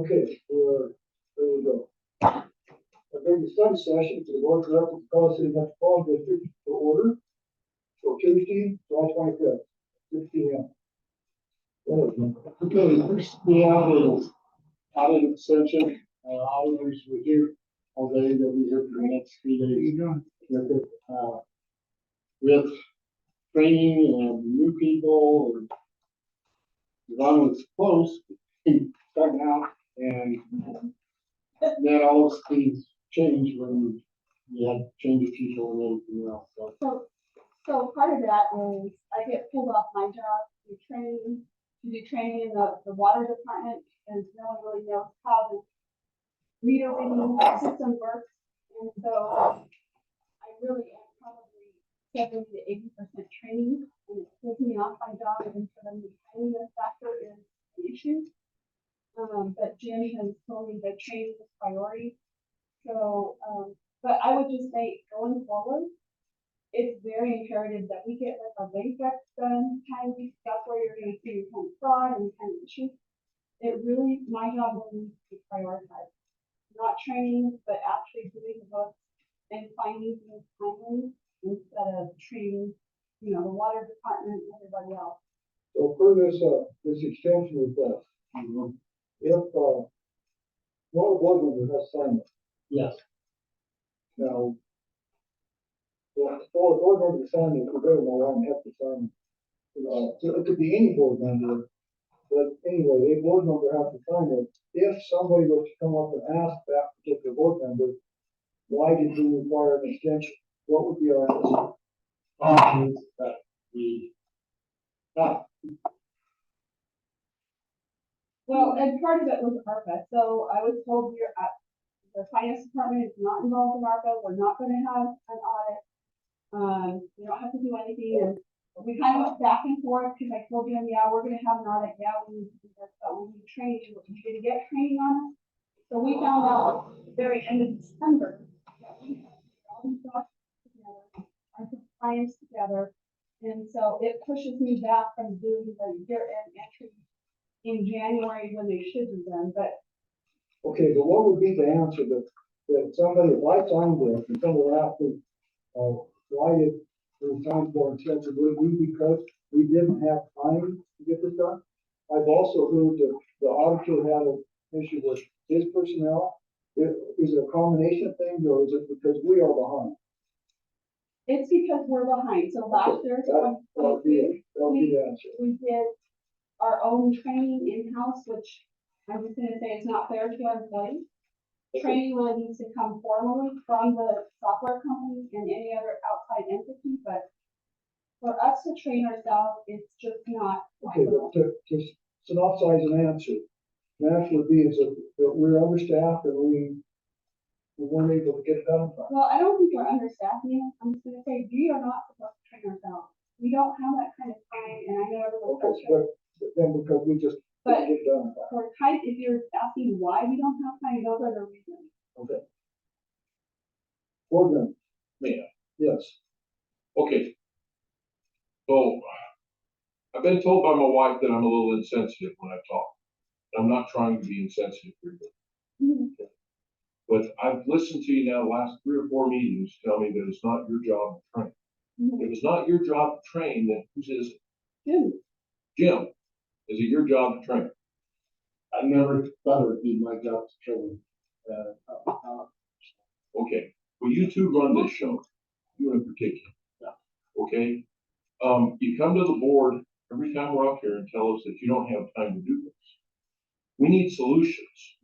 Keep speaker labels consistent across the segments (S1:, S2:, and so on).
S1: Okay, there we go. I bring the study session to the board of directors of the Colorado City Metropolitan District to order for Tuesday, July 25th, 6 p.m.
S2: Okay, first we have a audit extension. Auditors were here all day. They'll be here for the next 3 days. With training and new people, or as long as it's close, starting out, and then all those things change when you have change of people and everything else.
S3: So part of that is I get pulled off my job to do training in the water department, and no one really knows how the meter reading system works. And so I really am probably 70 to 80% training, and it pulls me off my job, and for them the timeliness factor is an issue. But Jim has told me that training is priority. So, but I would just say going forward, it's very imperative that we get like our bank checks done timely. That's where you're going to see kind of fraud and kind of issues. It really, my job really needs to be prioritized. Not training, but actually doing the books and finding things timely instead of training, the water department and everybody else.
S1: So for this extension request, if one of the board members has signed it,
S2: Yes.
S1: now, well, for a board member to sign it, we're going to allow them to have to sign it. So it could be any board member, but anyway, a board member has to sign it. If somebody was to come up and ask that particular board member, why did you require an extension? What would be our answer?
S2: That we not.
S3: Well, and part of it was ARPA. So I was told the finance department is not involved in ARPA. We're not going to have an audit. You don't have to do anything. And we kind of went back and forth because I told them, yeah, we're going to have an audit. Yeah, we need to do this, but we need training. We didn't get training on it. So we found out at the very end of December that we had all these documents together, our compliance together. And so it pushes me back from doing the year-end entry in January when they should be done. But
S1: Okay, but what would be the answer that somebody, if I signed this and somebody asked me, why did we sign for an extension? Would it be because we didn't have time to get this done? I've also heard that the auditor had an issue with his personnel. Is it a combination of things, or is it because we are behind?
S3: it's because we're behind. So last year,
S1: That'll be the answer.
S3: we did our own training in-house, which I'm just gonna say it's not fair to our employees. Training really needs to come formally from the software company and any other outside entity, but for us to train ourselves, it's just not.
S1: Okay, but to synopsize an answer, the answer would be is that we're understaffed and we weren't able to get it done.
S3: Well, I don't think we're understaffing. I'm just gonna say we are not supposed to train ourselves. We don't have that kind of time, and I know everyone's
S1: Okay,
S3: frustrated.
S1: but then because we just
S3: But
S1: didn't get it done.
S3: for type, if you're asking why we don't have time, those are the reasons.
S1: Okay. Board member,
S4: Yeah,
S1: yes.
S4: okay. So, I've been told by my wife that I'm a little insensitive when I talk. I'm not trying to be insensitive for you.
S3: Mhm.
S4: But I've listened to you now the last 3 or 4 meetings tell me that it's not your job to train.
S3: Mhm.
S4: If it's not your job to train, then whose is it?
S3: Good.
S4: Jim, is it your job to train?
S2: I never thought it would be my job to train.
S4: Okay, well, you two run this show, you in particular.
S2: Yeah.
S4: Okay, you come to the board every time we're up here and tell us that you don't have time to do this. We need solutions,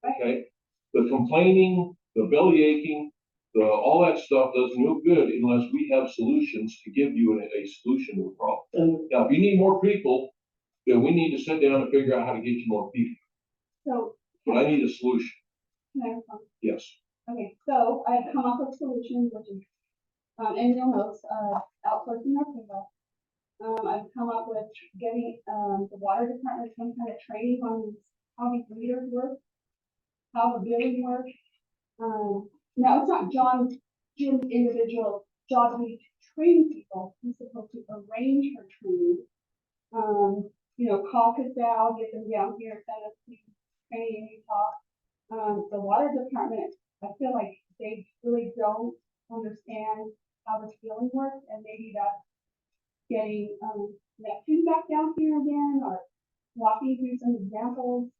S4: okay? The complaining, the belly aching, all that stuff does no good unless we have solutions to give you a solution to the problem.
S2: And
S4: Now, if you need more people, then we need to sit down and figure out how to get you more people.
S3: So,
S4: But I need a solution,
S3: can I respond?
S4: yes.
S3: Okay, so I've come up with solutions, which is, and you'll notice, outsourcing our payroll. I've come up with getting, the water department some kind of training on how these meters work, how the billing works. Now it's not Jim's individual job to train people. He's supposed to arrange for training. Call us out, get them down here, send us to training in Utah. The water department, I feel like they really don't understand how the fueling works, and maybe that's getting, Neptune back down here again, or walking through some examples.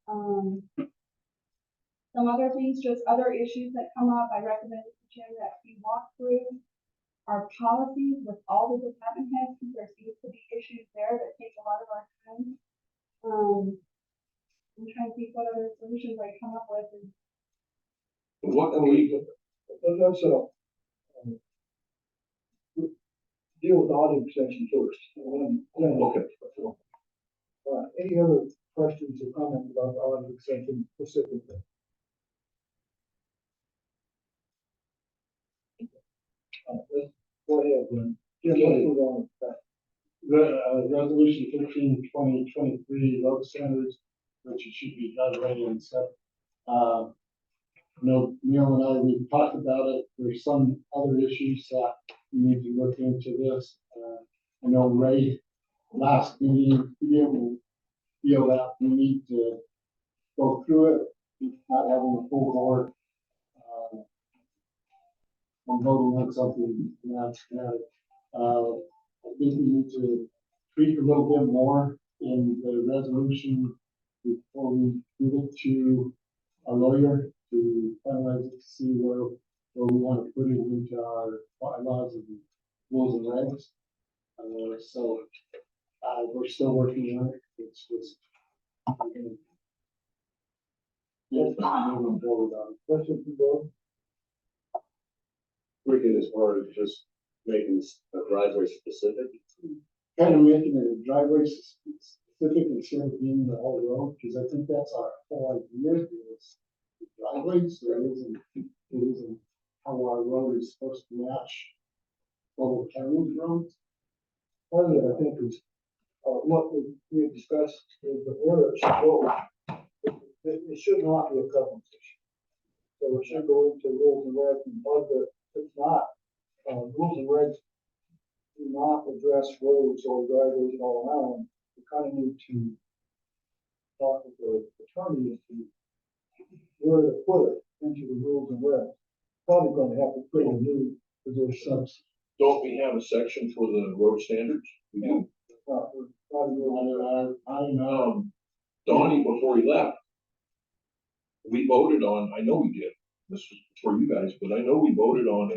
S3: Some other things, just other issues that come up, I recommend to Jim that we walk through our policies with all the department heads, because there seems to be issues there that take a lot of our time. I'm trying to think what other solutions I come up with, and
S4: What can we,
S1: Let's, deal with the audit section first.
S4: okay,
S1: Any other questions or comments about the audit section specifically? Let's go ahead, then. Jim, let's move on.
S2: Resolution 13/2023 road standards, which it should be done right and stuff. Neil and I, we've talked about it. There's some other issues that we need to look into this. I know Ray, last meeting, feel that we need to go through it, not having a full board. I'm voting on something that's, I think we need to tweak a little bit more in the resolution before we give it to a lawyer to finalize it, to see where we want to put it into our bylaws and rules and regs. So we're still working on it. It's just moving forward on it.
S1: Questions from board?
S5: Tweaking as far as just making a driveway specific.
S2: Kind of making it a driveway specific instead of being the whole road, because I think that's our whole idea is driveways. It isn't how our road is supposed to match Boulder County's roads.
S1: Part of it, I think, is, what we had discussed is the order it should go. It should not be a covenant issue. So it should go into rules and regs, and part of it, it's not, rules and regs do not address roads or driveways and all around. We kind of need to talk with the attorney as to where to put it into the rules and regs. Probably going to have to create a new position.
S4: don't we have a section for the road standards? We do.
S2: I know.
S4: Donnie, before he left, we voted on, I know we did, this was for you guys, but I know we voted on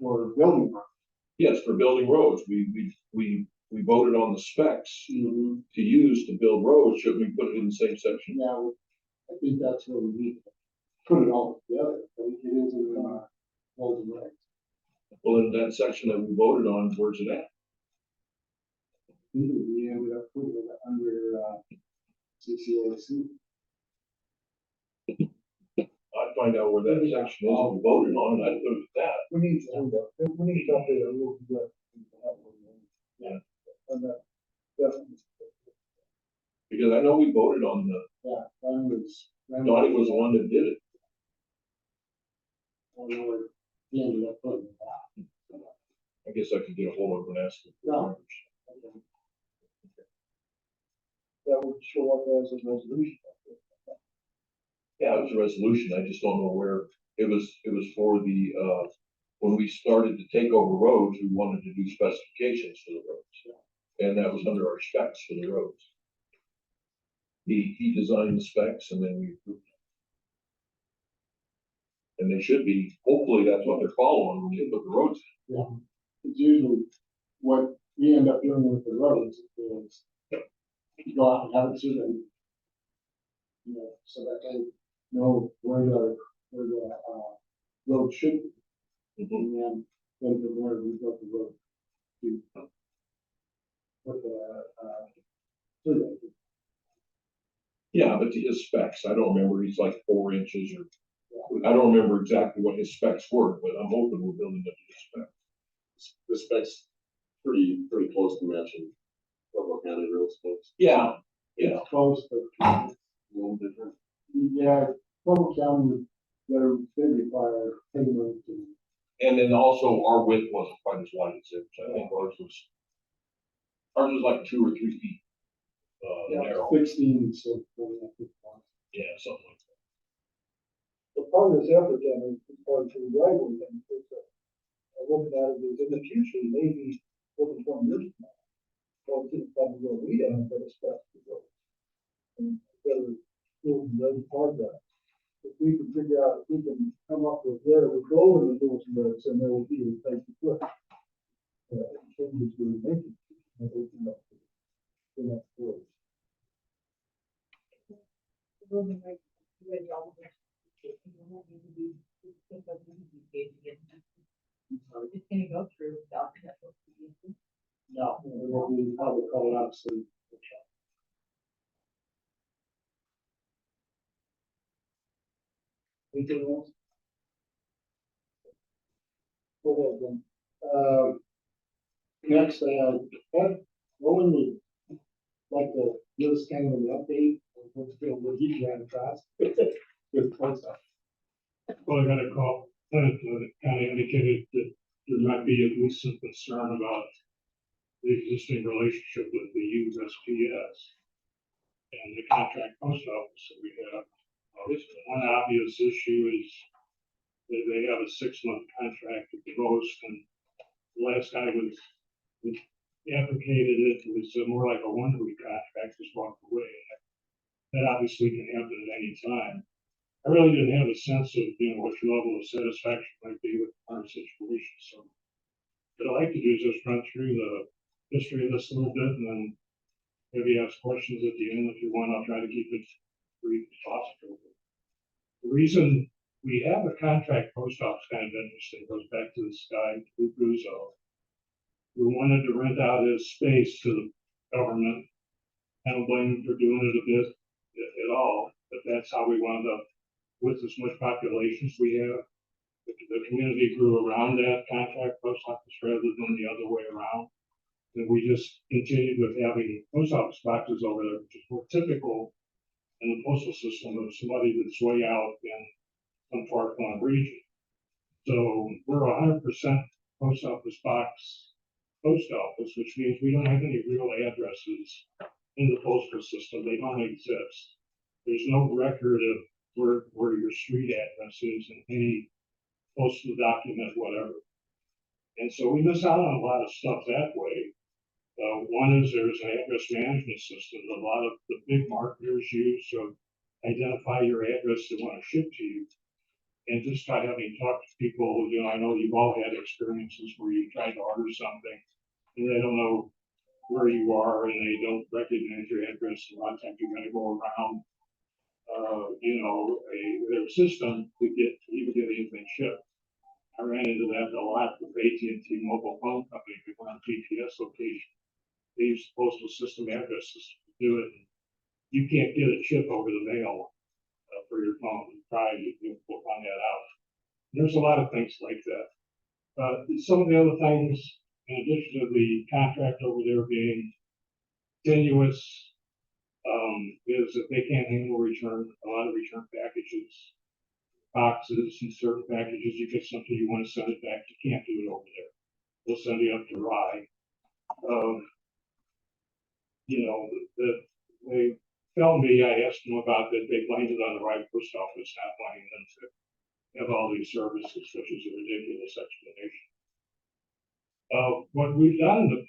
S2: For building.
S4: yes, for building roads. We voted on the specs to use to build roads. Shouldn't we put it in the same section?
S2: Yeah, I think that's where we need to put it all together. I think it is in our rules and regs.
S4: Well, in that section that we voted on, where's it at?
S2: We ended up putting it under CCAC.
S4: I'd find out where that section is that we voted on, and I'd look at that.
S1: We need to do that. We need to update our rules and regs.
S4: Yeah.
S1: And that, definitely.
S4: Because I know we voted on the, Donnie was the one that did it.
S2: He ended up putting it back.
S4: I guess I could get a hold of him and ask him.
S2: No.
S1: That would show up as a resolution.
S4: Yeah, it was a resolution. I just don't know where. It was for the, when we started to take over roads, we wanted to do specifications for the roads. And that was under our specs for the roads. He designed the specs and then we approved them. And they should be, hopefully that's what they're following when they put the roads in.
S2: Yeah. It's usually what we end up doing with the roads is go out and have it surveyed. You know, so that they know where the road should be. And then from there we built the road to with the survey.
S4: Yeah, but to his specs, I don't remember, he's like 4 inches or, I don't remember exactly what his specs were, but I'm hoping we're building up to his specs.
S5: The specs pretty close to matching Pueblo County road specs.
S4: Yeah, yeah.
S2: It's close, but
S5: A little different.
S2: yeah, Pueblo County, they require pavement and
S4: And then also our width wasn't quite as wide as it, I think ours was like 2 or 3 feet. narrow.
S2: 16, so.
S4: Yeah, something like that.
S1: But part of this effort then is part of the driveway thing, is looking at it is in the future, maybe looking 20 years from now. Well, it's probably where we are, but it's best to go. And better, those part of that. If we can figure out, if we can come up with where we go in the rules and regs, and there will be a place to put. Changes we're making, and we can up to the next word.
S6: It's gonna go through without that.
S2: No, we won't probably call it out, so. Anything else? Go ahead, then. Next, Roland would like to give us kind of an update on what's going, what he's ran across with post office.
S7: Well, I got a call, kind of indicated that there might be at least some concern about the existing relationship with the USPS and the contract post office that we have. One obvious issue is that they have a 6-month contract at the most, and the last guy was advocated it was more like a 1-week contract, just walked away. That obviously can happen at any time. I really didn't have a sense of, what your level of satisfaction might be with the current situation. So what I'd like to do is just run through the history of this a little bit and then maybe ask questions at the end if you want. I'll try to keep it brief as possible. The reason we have a contract post office kind of interesting goes back to this guy, Lou Guzzo, who wanted to rent out his space to the government. I don't blame him for doing it a bit at all, but that's how we wound up with as much population as we have. The community grew around that contract post office rather than the other way around. And we just continued with having post office boxes over there, which is more typical in the postal system of somebody that's way out in some far-flung region. So we're 100% post office box post office, which means we don't have any real addresses in the postal system. They don't exist. There's no record of where your street address is in any postal document, whatever. And so we miss out on a lot of stuff that way. One is there's an address management system that a lot of the big marketers use to identify your address they want to ship to you. And just by having talked to people, I know you've all had experiences where you tried to order something and they don't know where you are and they don't recognize your address. A lot of times you're going to go around, their system to even get anything shipped. I ran into that a lot with AT&T mobile phone company. We went on GPS location. They use the postal system addresses to do it. You can't get a chip over the mail for your phone. You'll find that out. There's a lot of things like that. Some of the other things, in addition to the contract over there being tenuous, is that they can't handle a lot of return packages, boxes, and certain packages. You get something you want to send it back, you can't do it over there. They'll send you up to Rye. They tell me, I asked them about that, they blamed it on the Rye post office, not wanting them to have all these services, which is a ridiculous explanation. What we've done in the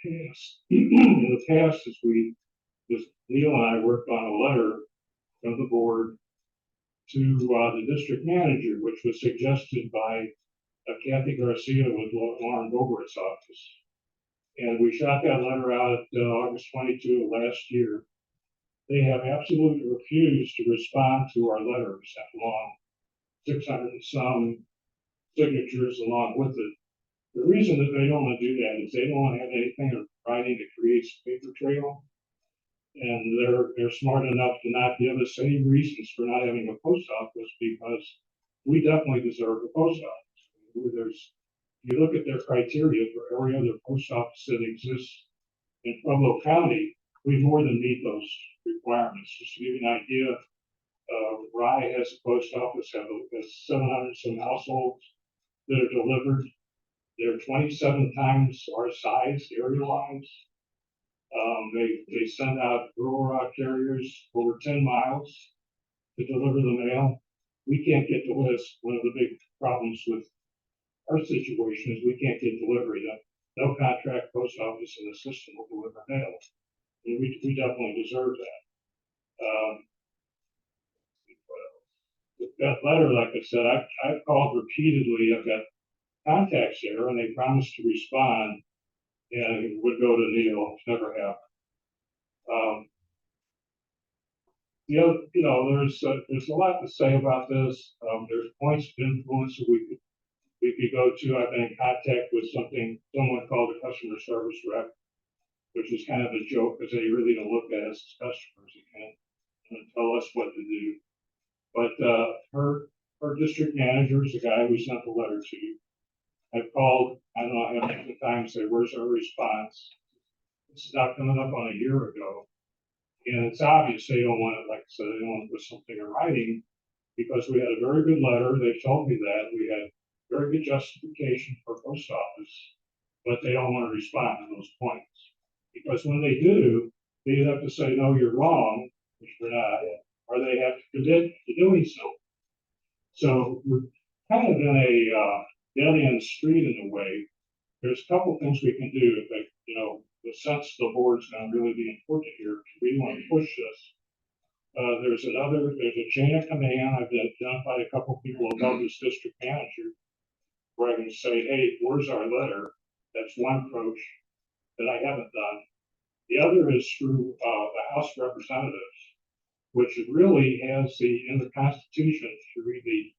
S7: past is Neil and I worked on a letter from the board to the district manager, which was suggested by Kathy Garcia with Lauren Bobert's office. And we shot that letter out August 22 of last year. They have absolutely refused to respond to our letter, sent along 600 and some signatures along with it. The reason that they don't want to do that is they don't want to have anything in writing that creates a paper trail. And they're smart enough to not give us any reasons for not having a post office because we definitely deserve a post office. You look at their criteria for every other post office that exists in Pueblo County, we more than meet those requirements. Just to give you an idea, Rye has a post office, has 700 some households that are delivered. They're 27 times our size area-wise. They send out rural route carriers over 10 miles to deliver the mail. We can't get the list. One of the big problems with our situation is we can't get delivery. No contract post office in the system will deliver mail. And we definitely deserve that. That letter, like I said, I've called repeatedly. I've got contacts there, and they promised to respond, and it would go to Neil. It's never happened. The other, there's a lot to say about this. There's points of influence that we could go to. I've been in contact with someone called a customer service rep, which is kind of a joke because they really don't look at us as customers. They can't tell us what to do. But her district manager is the guy we sent the letter to. I've called, I don't know how many times, say, where's our response? This is not coming up on a year ago. And it's obvious they don't want it, like I said, they don't want to put something in writing because we had a very good letter. They told me that. We had very good justification for post office, but they don't want to respond to those points. Because when they do, they either have to say, no, you're wrong, which we're not, or they have to commit to doing so. So we're kind of in a dead end street in a way. There's a couple things we can do if the sense the board's going to really be important here. We want to push this. There's a chain of command. I've identified a couple people above this district manager where I can say, hey, where's our letter? That's one approach that I haven't done. The other is through the House of Representatives, which really has in the Constitution, if you read the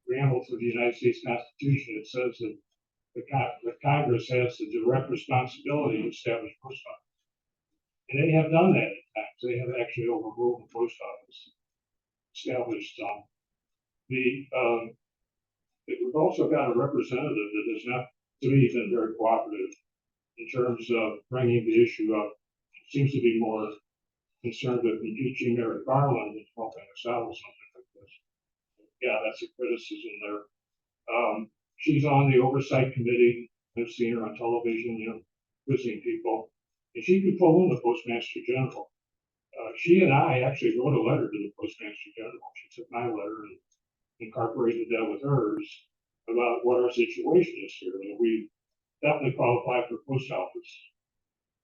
S7: preamble to the United States Constitution, it says that the Congress has the direct responsibility to establish post office. And they have done that at times. They have actually overruled the post office, established we've also got a representative that has not, to me, been very cooperative in terms of bringing the issue up. Seems to be more concerned with impeaching Merrick Garland and helping us out with something like this. Yeah, that's a criticism there. She's on the oversight committee. I've seen her on television, visiting people. And she could pull in the Postmaster General. She and I actually wrote a letter to the Postmaster General. She took my letter and incorporated that with hers about what our situation is here. And we definitely qualify for post office.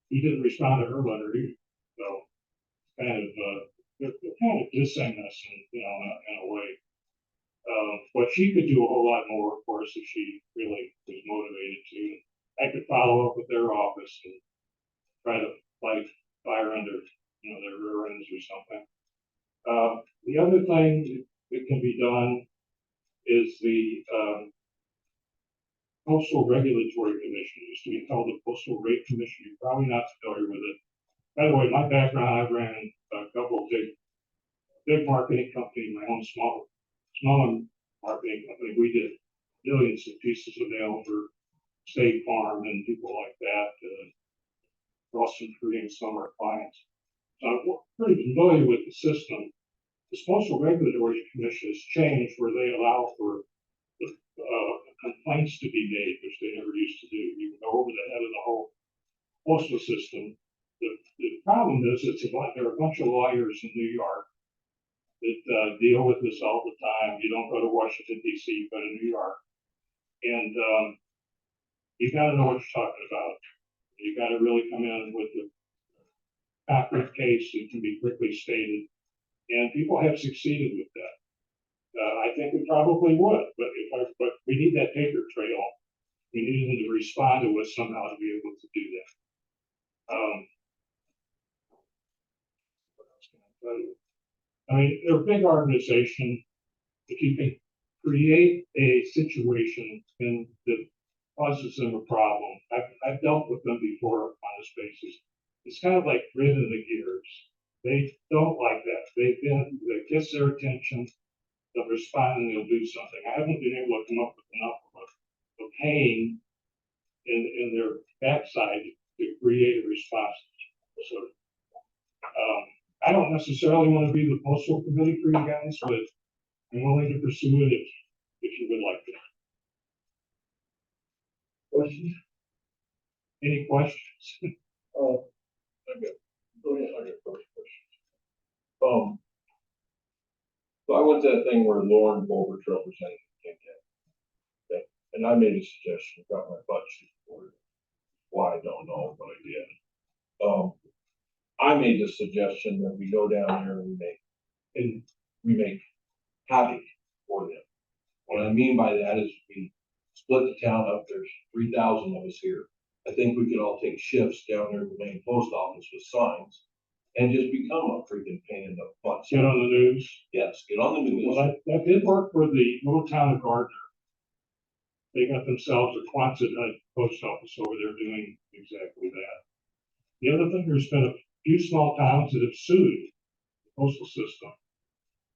S7: He didn't respond to her letter either. So they're kind of dissing us in a way. But she could do a whole lot more, of course, if she really was motivated to. I could follow up with their office and try to light fire under, their rear ends or something. The other thing that can be done is the Postal Regulatory Commission. It used to be called the Postal Rate Commission. You're probably not familiar with it. By the way, my background, I ran a couple of big marketing companies, my own smaller marketing company. We did millions of pieces of mail for State Farm and people like that. Also including some of our clients. So I'm pretty familiar with the system. The Postal Regulatory Commission has changed where they allow for complaints to be made, which they never used to do. You can go over the head of the whole postal system. The problem is there are a bunch of lawyers in New York that deal with this all the time. You don't go to Washington, D.C., you go to New York. And you got to know what you're talking about. You got to really come in with a concrete case that can be quickly stated. And people have succeeded with that. I think we probably would, but we need that paper trail. We need them to respond to us somehow to be able to do that. What else can I tell you? I mean, they're a big organization. If you can create a situation that causes them a problem, I've dealt with them before on this basis. It's kind of like grinding the gears. They don't like that. That gets their attention. They'll respond and they'll do something. I haven't been able to come up with enough of pain in their backside to create a response. So I don't necessarily want to be the postal committee for you guys, but I'm willing to pursue it if you would like to.
S1: Questions?
S7: Any questions?
S4: Go ahead, I got a first question. So I went to that thing where Lauren Bobert's representative came in. Okay, and I made a suggestion, got my butt chewed for it. Why, I don't know, but I did. I made the suggestion that we go down there and we make havoc for them. What I mean by that is we split the town up, there's 3,000 of us here. I think we could all take shifts down there at the main post office with signs and just become a freaking pain in the butt.
S7: Get on the news.
S4: Yes, get on the news.
S7: Well, that did work for the little town of Gardner. They got themselves a Quonset post office over there doing exactly that. The other thing, there's been a few small towns that have sued the postal system.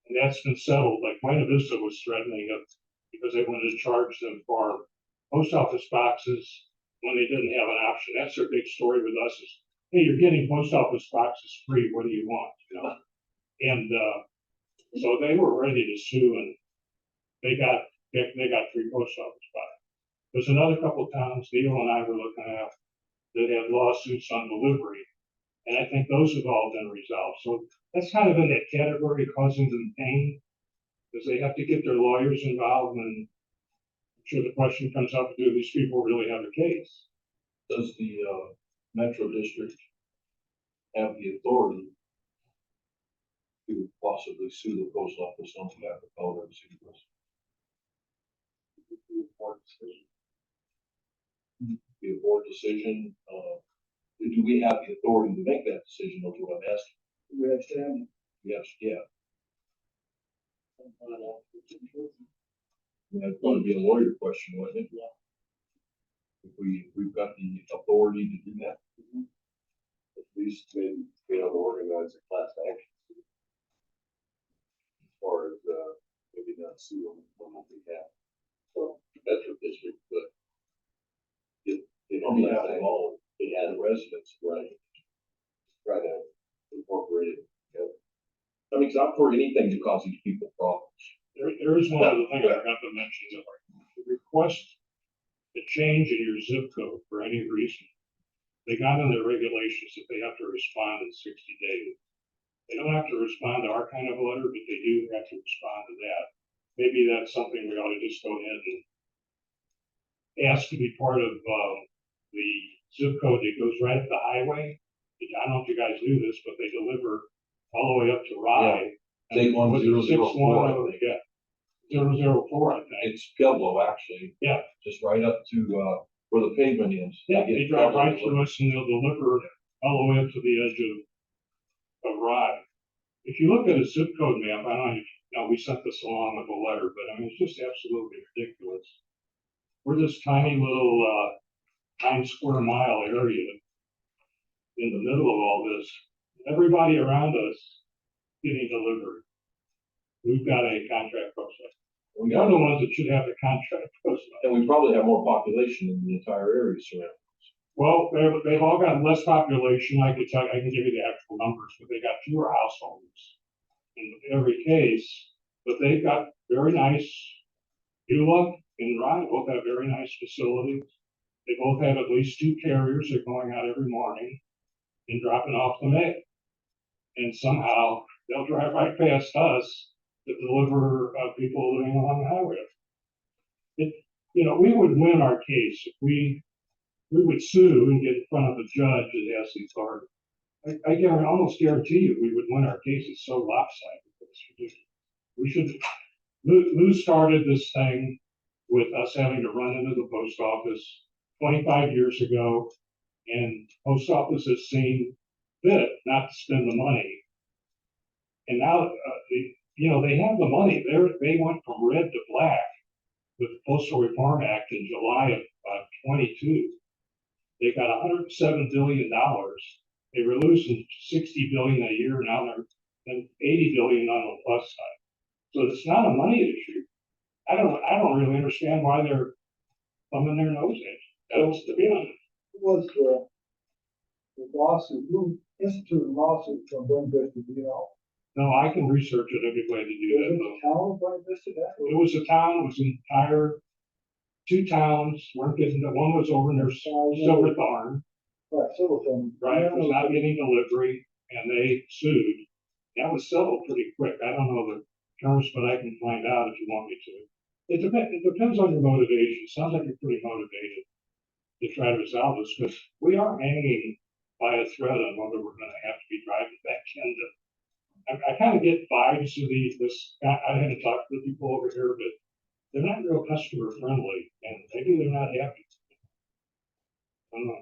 S7: And that's been settled, like Buena Vista was threatening it because they wanted to charge them for post office boxes when they didn't have an option. That's their big story with us is, hey, you're getting post office boxes free, what do you want, you know? And, so they were ready to sue and they got 3 post office boxes. There's another couple of towns Neil and I were looking at that had lawsuits on delivery. And I think those have all been resolved. So that's kind of in that category of causing them pain because they have to get their lawyers involved. And I'm sure the question comes up, do these people really have a case?
S4: Does the Metro District have the authority to possibly sue the post office on behalf of Colorado City? Be a board decision, do we have the authority to make that decision, or what I'm asking?
S1: We have standing.
S4: Yes, yeah. That's going to be a lawyer question, wouldn't it? If we've got the authority to do that.
S5: At least maybe be able to organize a class action. As far as, maybe not sue them on behalf. So that's what district, but.
S4: On behalf of all
S5: It has residents, right? Try to incorporate it.
S4: I mean, it's not for anything to cause these people problems.
S7: There is one other thing I forgot to mention. The request a change in your zip code for any reason. They got in their regulations that they have to respond in 60 days. They don't have to respond to our kind of letter, but they do have to respond to that. Maybe that's something we ought to just go ahead and ask to be part of the zip code that goes right up the highway. I don't know if you guys do this, but they deliver all the way up to Rye.
S4: Take 1004, I think.
S7: Yeah, 004, I think.
S4: It's Pueblo, actually.
S7: Yeah.
S4: Just right up to where the pavement is.
S7: Yeah, they drive right through us and they'll deliver all the way up to the edge of Rye. If you look at a zip code map, I don't know if you know, we sent this along with a letter, but I mean, it's just absolutely ridiculous. We're this tiny little 9 square mile area in the middle of all this. Everybody around us getting delivered. We've got a contract process.
S4: We
S7: We're
S4: got
S7: the ones that should have the contract process.
S4: and we probably have more population in the entire area surrounding.
S7: Well, they've all got less population. I can give you the actual numbers, but they got fewer households in every case. But they've got very nice, Beulah and Rye both have very nice facilities. They both have at least 2 carriers. They're going out every morning and dropping off the mail. And somehow they'll drive right past us to deliver people living along the highway. We would win our case if we would sue and get in front of a judge that has the authority. I can almost guarantee you we would win our case. It's so lopsided. It's ridiculous. We should. Lou started this thing with us having to run into the post office 25 years ago, and post office has seen fit not to spend the money. And now, they have the money. They went from red to black with the Postal Reform Act in July of 22. They got $107 billion. They were losing $60 billion a year. Now they're $80 billion on the plus side. So it's not a money issue. I don't really understand why they're thumbing their nose at us, to be honest.
S1: It was the lawsuit, who instituted the lawsuit from Buena Vista, do you know?
S7: No, I can research it. I'd be glad to do
S1: Was
S7: that.
S1: it
S7: Though.
S1: the town of Buena Vista that?
S7: It was a town. It was an entire 2 towns. Weren't getting one was over near Silverthorne,
S1: Right, civil thing.
S7: Right, was not getting delivery, and they sued. That was settled pretty quick. I don't know the terms, but I can find out if you want me to. It depends on your motivation. Sounds like you're pretty motivated to try to resolve this, because we are hanging by a thread on whether we're gonna have to be driving back into. I kind of get vibes of I haven't talked to the people over here, but they're not real customer friendly, and maybe they're not happy. I don't know.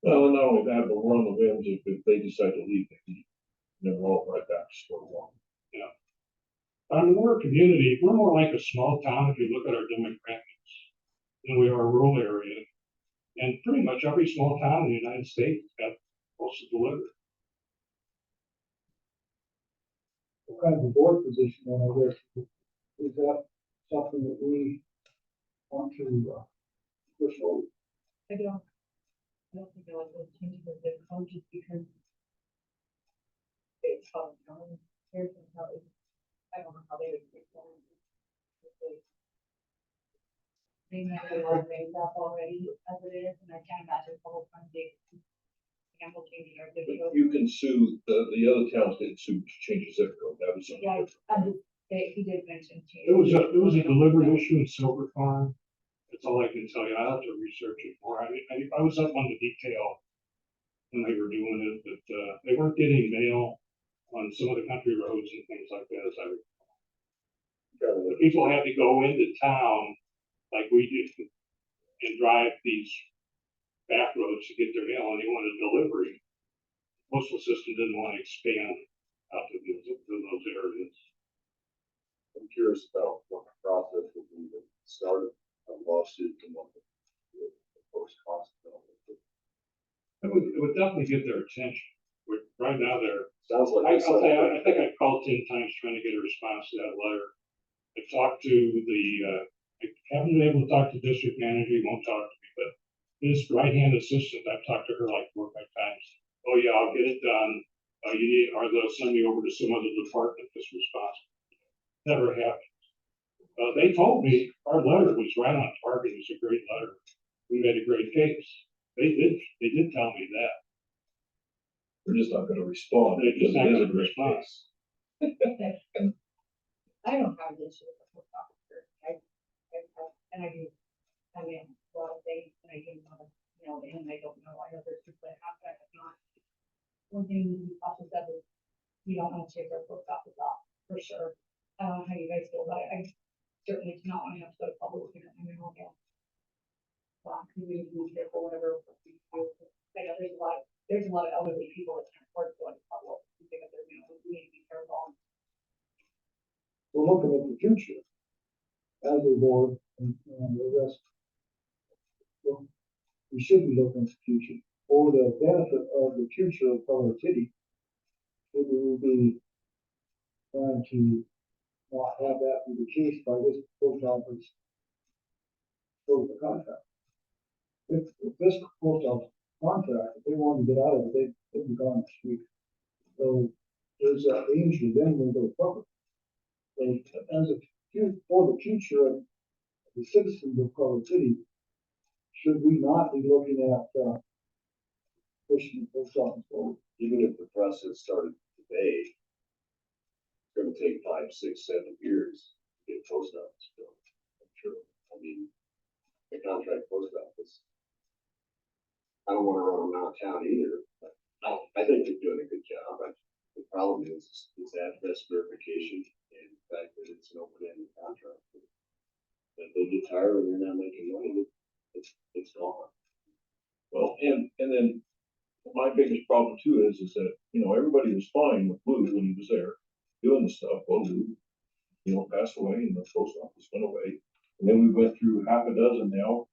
S4: Well, and not only that, but we're on the whims if they decide to leave, they leave. Then we're all right back to square one.
S7: I mean, we're a community, we're more like a small town if you look at our demographics than we are a rural area. And pretty much every small town in the United States got postal delivery.
S1: What kind of a board position on this? Is that something that we want to, push forward?
S6: I don't think I like those changes of the code just because it's public knowledge. Here's how it, I don't know how they would fix that. They might have a lot of things up already as it is, and I can't imagine the whole time they gamble changing our video.
S4: But you can sue, the other towns didn't sue to change the zip code, that was something
S6: Yeah,
S4: different.
S6: he did mention change.
S7: It was a delivery issue in Silver Farm. That's all I can tell you. I have to research it more. I was up on the detail when they were doing it, but, they weren't getting mail on some of the country roads and things like that, as I recall. The people had to go into town like we did and drive these back roads to get their mail, and they wanted delivery. Postal system didn't want to expand out to those areas.
S5: I'm curious about what the process would be to start a lawsuit and what the post cost.
S7: It would definitely get their attention. Right now,
S5: Sounds like.
S7: I think I called 10 times trying to get a response to that letter. I talked to I haven't been able to talk to district manager, he won't talk to me, but his right-hand assistant, I've talked to her like 4 or 5 times. Oh yeah, I'll get it done. Or they'll send me over to some other department that's responsible. Never happened. They told me our letter was right on target. It was a great letter. We made a great case. They did tell me that.
S4: They're just not gonna respond.
S7: They're just not
S4: because it is a
S7: gonna
S4: great
S7: respond.
S4: case.
S6: I don't have an issue with the post officer. And I do, I mean, a lot of things, and I do know, and I don't know, I know there's people that have that, if not. One thing we also said is, we don't want to take our post office off, for sure. I don't know how you guys feel about it. I certainly do not want to have to go to public looking at my mail again. Well, we need to be careful, whatever. We do. I know there's a lot of elderly people that can't afford to go to public, to pick up their mail, we need to be careful.
S1: We're looking at the future as a board and the rest. Well, we should be looking at the future for the benefit of the future of Color City. Should we be trying to not have that be the case by this post office over the contract? If this post office contract, if they wanted to get out of it, they'd be gone this week. So there's a danger then we'll go public. So as for the future of the citizens of Color City, should we not be looking at pushing the post office forward?
S5: Even if the process started today, it's gonna take 5, 6, 7 years to get post office built. I'm sure. I mean, the contract post office. I don't wanna run them out of town either, but I think they're doing a good job. The problem is address verification and the fact that it's an open-ended contract. If they get tired and they're not making money, it's gone.
S4: Well, and then my biggest problem too is that, everybody was fine with Lou when he was there, doing the stuff. Well, Lou, passed away and the post office went away. And then we went through half a dozen now,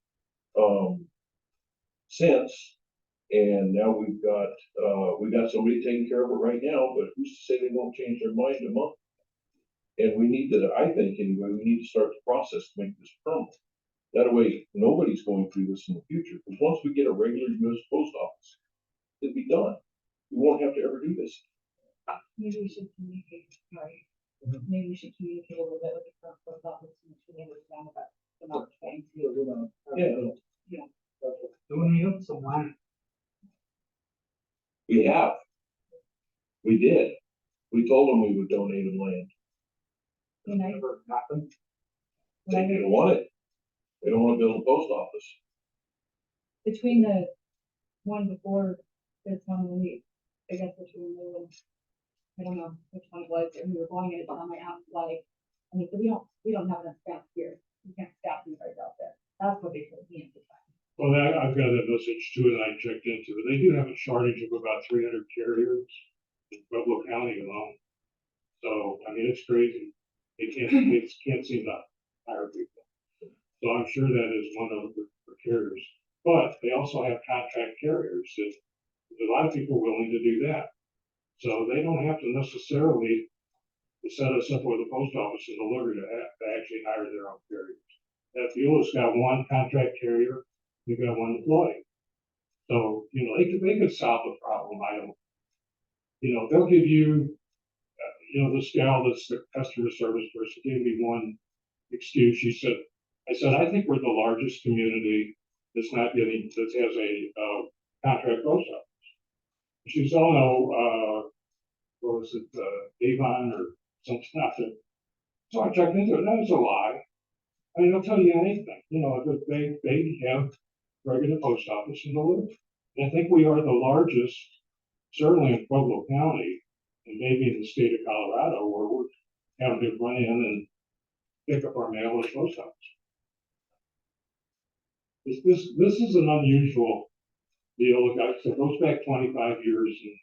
S4: since, and now we've got somebody taking care of it right now, but who's to say they won't change their mind in a month? And we need to, I think anyway, we need to start the process to make this permanent. That way, nobody's going through this in the future, because once we get a regular US post office, it'll be done. We won't have to ever do this.
S6: Maybe we should communicate, right? Maybe we should communicate a little bit with the current post office and we understand about the not paying.
S1: So we're gonna have
S4: Yeah.
S1: to-
S8: Doing you some land.
S4: We have. We did. We told them we would donate them land.
S6: You know,
S2: Never happened.
S4: They didn't want it. They don't want to build a post office.
S6: between the one before this one, when I guess which one we were, I don't know which one it was, and we were going in at the time, I asked like, I mean, so we don't have enough staff here, we can't staff you guys out there, that's what they told me at the time.
S7: Well, I've got that message too, and I checked into it. They do have a shortage of about 300 carriers in Pueblo County alone. So, I mean, it's crazy. They can't seem to hire people. So I'm sure that is one of the carriers. But they also have contract carriers that there's a lot of people willing to do that. So they don't have to necessarily set us up with a post office and delivery to actually hire their own carriers. If you has got one contract carrier, you've got one employee. So, you know, they could solve the problem. I don't, you know, they'll give you, you know, this gal that's the customer service person gave me one excuse. She said, I think we're the largest community that's not getting, that has a contract post office. She said, oh no, what was it, Avon or something, nothing. So I checked into it, that was a lie. I mean, they'll tell you anything, you know, that they have regular post office in the loop. And I think we are the largest, certainly in Pueblo County, and maybe in the state of Colorado, where we're having to run in and pick up our mail at the post office. This is an unusual deal. It goes back 25 years, and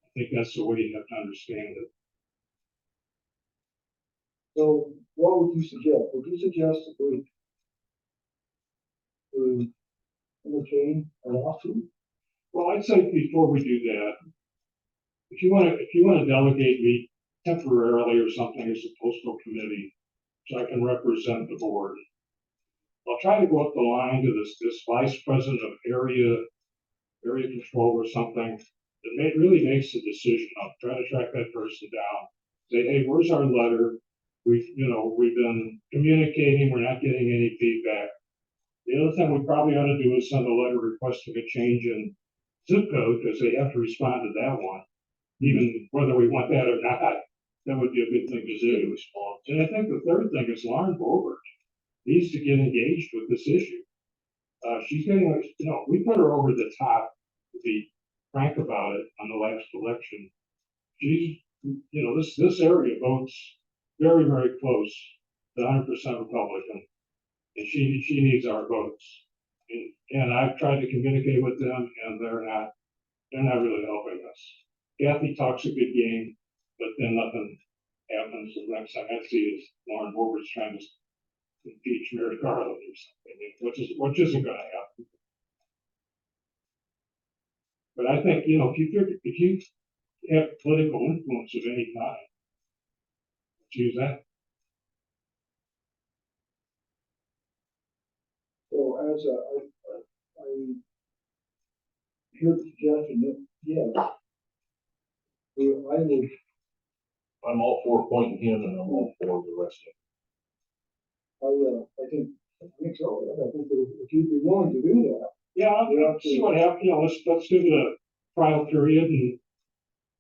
S7: I think that's the way you have to understand it.
S1: So what would you suggest? Would you suggest that we entertain a lawsuit?
S7: Well, I'd say before we do that, if you want to delegate me temporarily or something as a postal committee, so I can represent the board, I'll try to go up the line to this vice president of area control or something that really makes the decision. I'll try to track that person down. Say, hey, where's our letter? We've been communicating. We're not getting any feedback. The other thing we probably ought to do is send a letter requesting a change in zip code, because they have to respond to that one, even whether we want that or not. That would be a good thing to do. And I think the third thing is Lauren Boebert needs to get engaged with this issue. She's getting, we put her over the top, to be frank about it, on the last election. She's, this area votes very, very close to 100% Republican, and she needs our votes. And I've tried to communicate with them, and they're not really helping us. Kathy talks a good game, but then nothing happens. The next time I see is Lauren Boebert's trying to impeach Mary Garland or something, which isn't going to happen. But I think, if you have political influence of any kind, choose that.
S1: So I hear the suggestion that, yes,
S4: I'm all for appointing him, and I'm all for the rest of it.
S1: I think so. I think that if you'd be willing to do that.
S7: Yeah, I'll see what happens. Let's do the trial period, and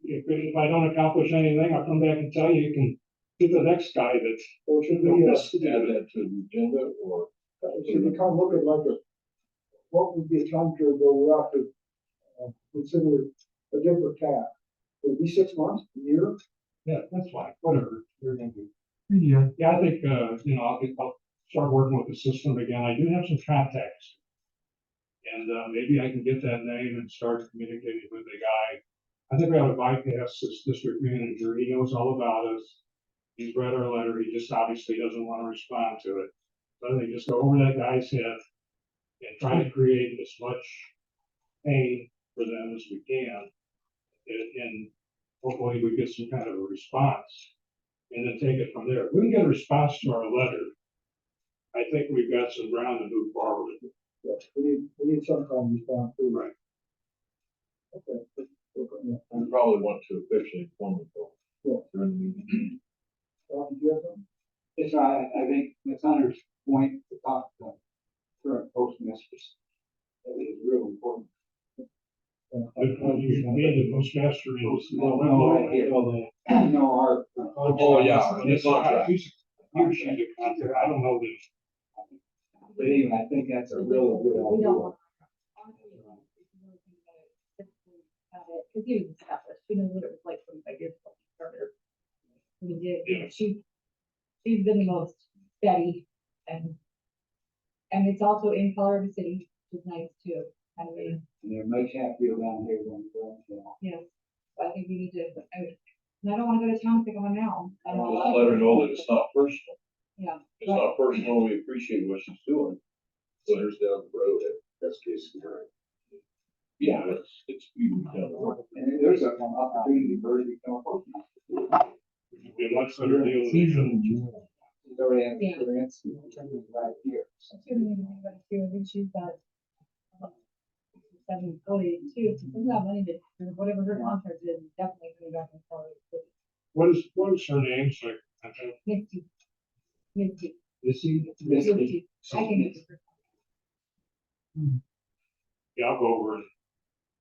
S7: if I don't accomplish anything, I'll come back and tell you. You can do the next guy that's.
S1: Or should
S4: Do
S1: we,
S4: this to add that to the agenda, or
S1: should we come look at what would be a time period where we have to consider a different task? Would it be 6 months, a year?
S7: Yeah, that's fine. Whatever you're gonna do. Yeah, I think I'll start working with the system again. I do have some contacts, and maybe I can get that name and start communicating with the guy. I think we ought to bypass this district manager. He knows all about us. He's read our letter. He just obviously doesn't want to respond to it. So I think just go over that guy's head and try to create as much pain for them as we can, and hopefully we get some kind of a response, and then take it from there. If we can get a response to our letter, I think we've got some ground to move forward.
S1: Yes, we need some kind of response too.
S7: Right.
S1: Okay.
S4: we probably want to officially appoint him during the meeting.
S1: Did you have something?
S2: Yes, I think Ms. Hunter's point to talk to the current postmistress, that is real important.
S7: You mean the postmaster is.
S2: No, right here. No, our.
S4: Oh, yeah, in the contract.
S7: He or she's a contractor, I don't know this.
S2: But anyway, I think that's a really good
S6: We
S2: idea.
S6: don't want. Cause he was established, we know what it was like 25 years ago. When he started. We did, you know, she's been the most steady and it's also in Colorado City, which is nice too. I mean,
S2: And they're much happier around here when we're,
S6: yes, so I think we need to, and I don't wanna go to town, pick on now. I don't
S4: Just let her know that it's not personal.
S6: Yeah.
S4: It's not personal, we appreciate what she's doing. So
S5: There's down the road at best case scenario.
S4: yeah, it's, down the road.
S2: and there's an opportunity for her to become a postmaster.
S7: Be a much better deal than you should.
S2: She's already had experience right here.
S6: She's gonna need anybody too, I think she's got. 742, so she's got money to, whatever her contract is, definitely coming back and forth.
S7: What is her name, so I can.
S6: Misty. Misty.
S2: Misty.
S6: I can get her.
S7: Yeah, I'll go over and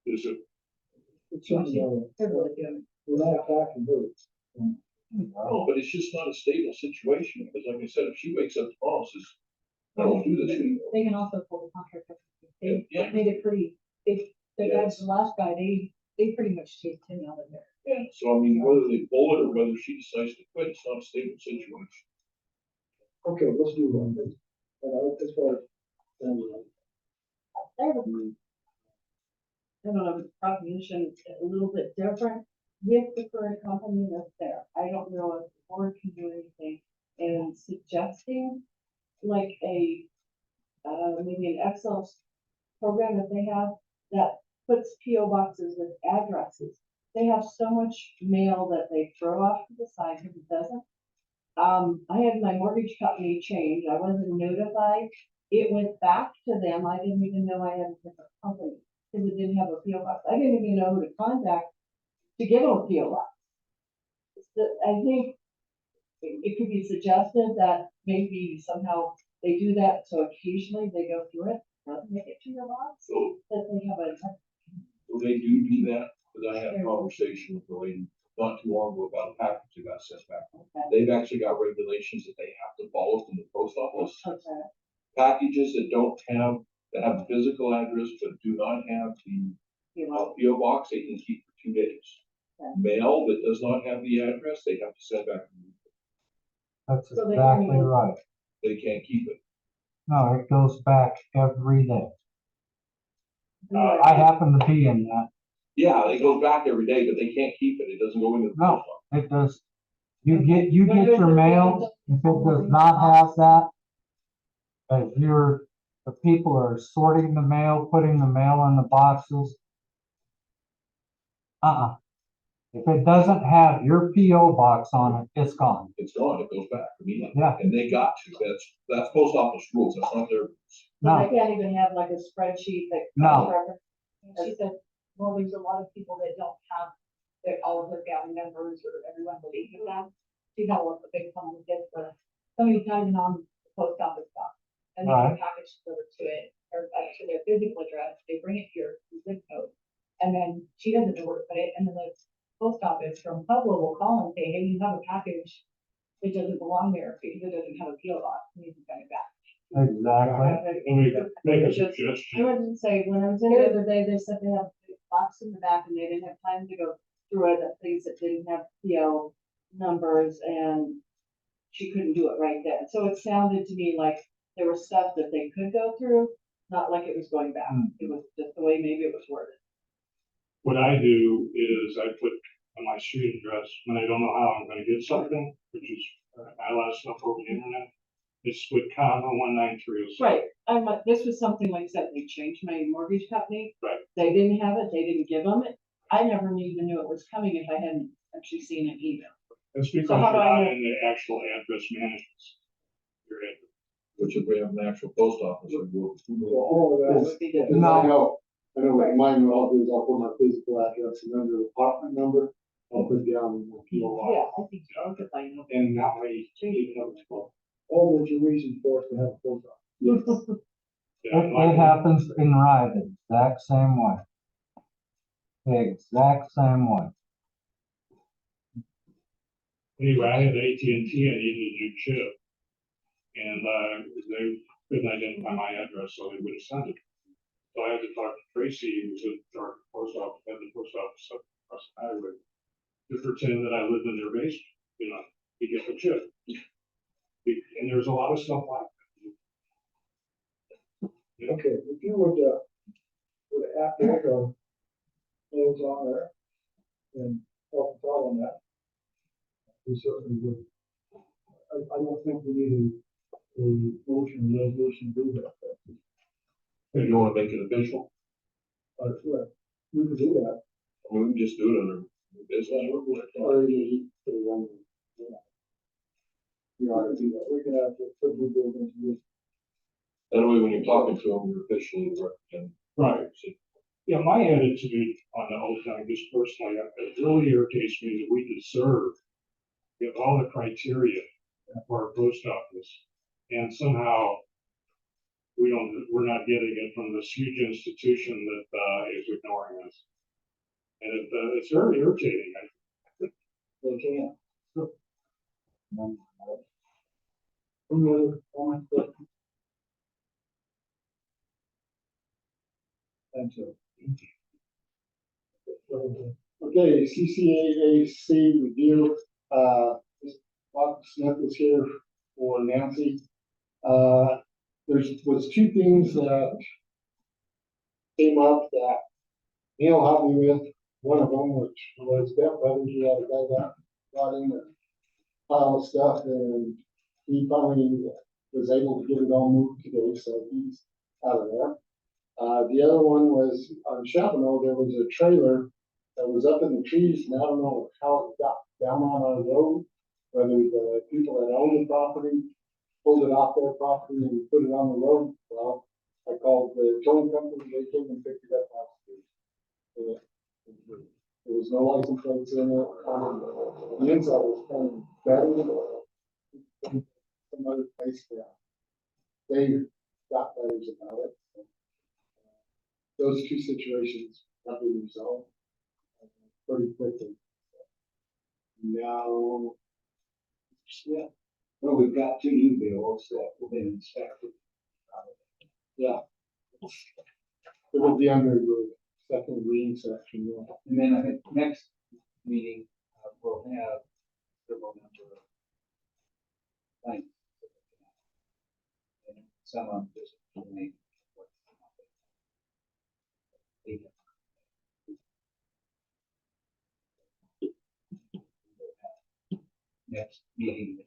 S7: visit.
S1: It's just,
S6: They're really good.
S1: we're not attacking her.
S4: No, but it's just not a stable situation, because like I said, if she wakes up tomorrow and says, I don't do this anymore.
S6: They can also pull the contract. Up. They
S4: Yeah.
S6: made it pretty, the guys, the last guy, they pretty much take 10 out of there.
S4: Yeah, so I mean, whether they pull it or whether she decides to quit, it's not a stable situation.
S1: Okay, let's move on. As far as.
S3: I don't know, proposition a little bit different with the current company that's there. I don't know if the board can do anything in suggesting like a, maybe an Excel program that they have that puts PO boxes with addresses. They have so much mail that they throw off to the side because it doesn't. I had my mortgage company change. I wasn't notified. It went back to them. I didn't even know I had a different company because it didn't have a PO box. I didn't even know who to contact to give them a PO box. I think it could be suggested that maybe somehow they do that, so occasionally they go through it, doesn't make it to your box,
S4: So,
S3: that they have a.
S4: so they do that, because I had a conversation with the lady not too long ago about a package that got sent back.
S3: Okay.
S4: They've actually got regulations that they have to follow from the post office.
S3: Okay.
S4: Packages that have a physical address but do not have the
S3: You know,
S4: PO box, they can keep for 2 days.
S3: Okay.
S4: Mail that does not have the address, they have to send back.
S8: That's
S3: So they
S8: exactly
S3: can-
S8: right.
S4: They can't keep it.
S8: No, it goes back every day. I happen to be in that.
S4: Yeah, it goes back every day, but they can't keep it. It doesn't go into the
S8: No.
S4: post office.
S8: It does. You get your mail, if it does not have that, as the people are sorting the mail, putting the mail in the boxes. If it doesn't have your PO box on it, it's gone.
S4: It's gone, it goes back immediately.
S8: Yeah.
S4: And they got to, that's post office rules, that's not their rules.
S3: So
S8: No.
S3: they can't even have like a spreadsheet that.
S8: No.
S6: And she said, well, there's a lot of people that don't have all of their family members or everyone believing them. She's got a big problem with this, but somebody's not even on the post office box. And they get a package delivered to it, or to their physical address, they bring it here, the zip code. And then she doesn't know where to put it, and then the post office from Pueblo will call and say, hey, you have a package. It doesn't belong there because it doesn't have a PO box, you need to send it back.
S8: Exactly.
S7: Let me make a
S3: I
S7: suggestion.
S3: wouldn't say, when I was in the other day, they said they have a box in the back and they didn't have time to go through it, of things that didn't have PO numbers, and she couldn't do it right then. So it sounded to me like there was stuff that they could go through, not like it was going back. It was just the way maybe it was worded.
S7: What I do is I put on my street address when I don't know how I'm gonna get something, which is a lot of stuff over the internet. It's with comma 19307.
S3: Right, this was something like that, they changed my mortgage company.
S7: Right.
S3: They didn't have it, they didn't give them it. I never even knew it was coming if I hadn't actually seen an email.
S7: That's because
S3: So
S7: you're
S3: how do I
S7: not
S3: know?
S7: in the actual address management. Your address.
S4: Which if we have an actual post office, it will.
S1: All of that.
S5: Because I know like mine, what I'll do is I'll put my physical address and under the apartment number, I'll put down my PO box.
S3: Yeah, I think so, because I know.
S7: And that way, you know, it's well.
S1: All was your reason for us to have a post office.
S7: Yeah,
S8: It happens in Rye the exact same way. the exact same way.
S7: Anyway, I had AT&T, I needed a new chip. And, they couldn't identify my address, so they wouldn't send it. So I had to talk to Tracy, who was in charge of the post office, at the post office up across the highway, to pretend that I lived in their basement, to get the chip. And there's a lot of stuff like that.
S1: Okay, if you would act like our names on there and help us out on that, we certainly would. I don't think we need a motion, resolution to do that.
S4: If you wanna make it official,
S1: Sure, we could do that.
S4: I mean, we can just do it under business.
S1: Or you put it on. You know, we can have to put the buildings with.
S4: That way, when you're talking to them, you're officially representing.
S7: Right. Yeah, my attitude on the whole thing, just personally, it really irritates me that we can serve, get all the criteria for our post office, and somehow we're not getting it from this huge institution that, is ignoring us. And it's very irritating.
S1: They can. Any other comments? Thank you.
S2: Okay, CCAAC review, Bob Smith is here for Nancy. Was two things that came up that Neil helped me with. One of them, which was that whether he had a guy that got in a pile of stuff, and he finally was able to get it all moved today, so he's out of there. The other one was on Chapino, there was a trailer that was up in the trees, and I don't know how it got down on our road, whether the people that own the property pulled it off their property and put it on the road. Well, I called the towing company, they came and picked it up off the street. There was no license plates in it. The inside was kind of better. Some other place there. They got letters about it. Those two situations got resolved pretty quickly. Now, yeah.
S1: Well, we've got two new bills that will be inspected.
S2: Yeah. It will be under the second reading section, yeah.
S1: And then I think next meeting, we'll have several number of things. And some of them just make. Next meeting.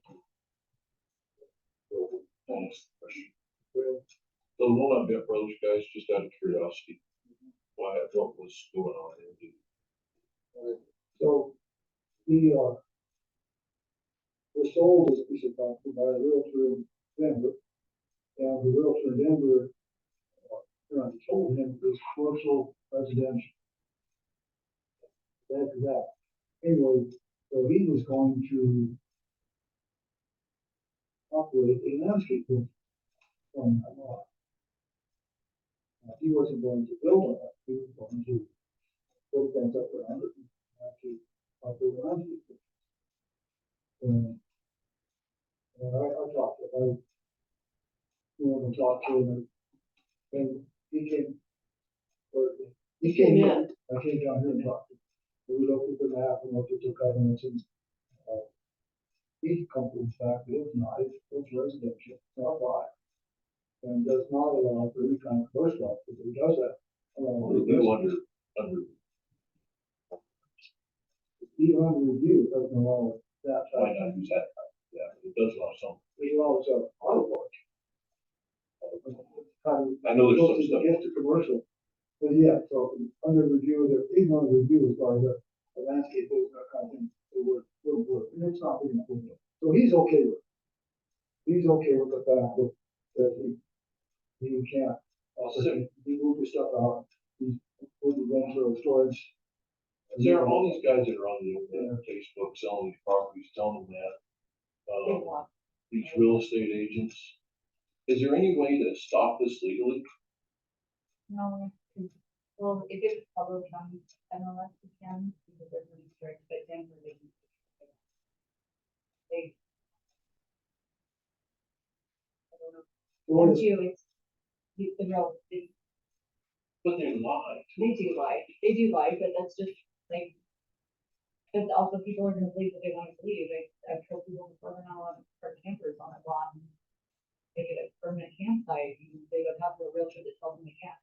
S4: Honest question. The one I've got for those guys, just out of curiosity, what was going on there?
S1: So, was sold this piece of property by a realtor in Denver. And the realtor in Denver, told him it was commercial residential. After that, anyway, so he was going to operate a landscape business from that lot. He wasn't going to build on it, he was going to put things up around it and actually operate a landscape business. And I talked to him, I talked to him, and he came, in. I came down here and talked to him. We looked at the map and looked at the covenants and, he comes back, it's not, it's residential, it's not lot. And does not allow for any kind of commercial, because it does that.
S4: They do under,
S1: Even under review, it doesn't allow that.
S4: why not use that? Yeah, it does allow some.
S1: It allows auto parts.
S4: I know there's some stuff.
S1: Just a commercial, but yeah, so under review, even under review, as far as the landscape is, that kind of thing, it would work, and it's not being approved. So he's okay with it. He's okay with the fact that he can't, he moved his stuff out, he's put it into storage.
S4: There are all these guys that are on the internet, Facebook, selling these properties, telling them that, these real estate agents. Is there any way to stop this legally?
S6: No, Well, if it's public MLS, you can, because they're pretty strict, but Denver, they. I don't know,
S1: What
S6: them
S1: is-
S6: too, it's, the real,
S4: But they're live.
S6: they do lie, but that's just like. But also people are gonna believe what they want to believe, I've told people before, they're not allowed to park campers on a lot. And make it a permanent campsite, they would have a realtor that tells them they can't.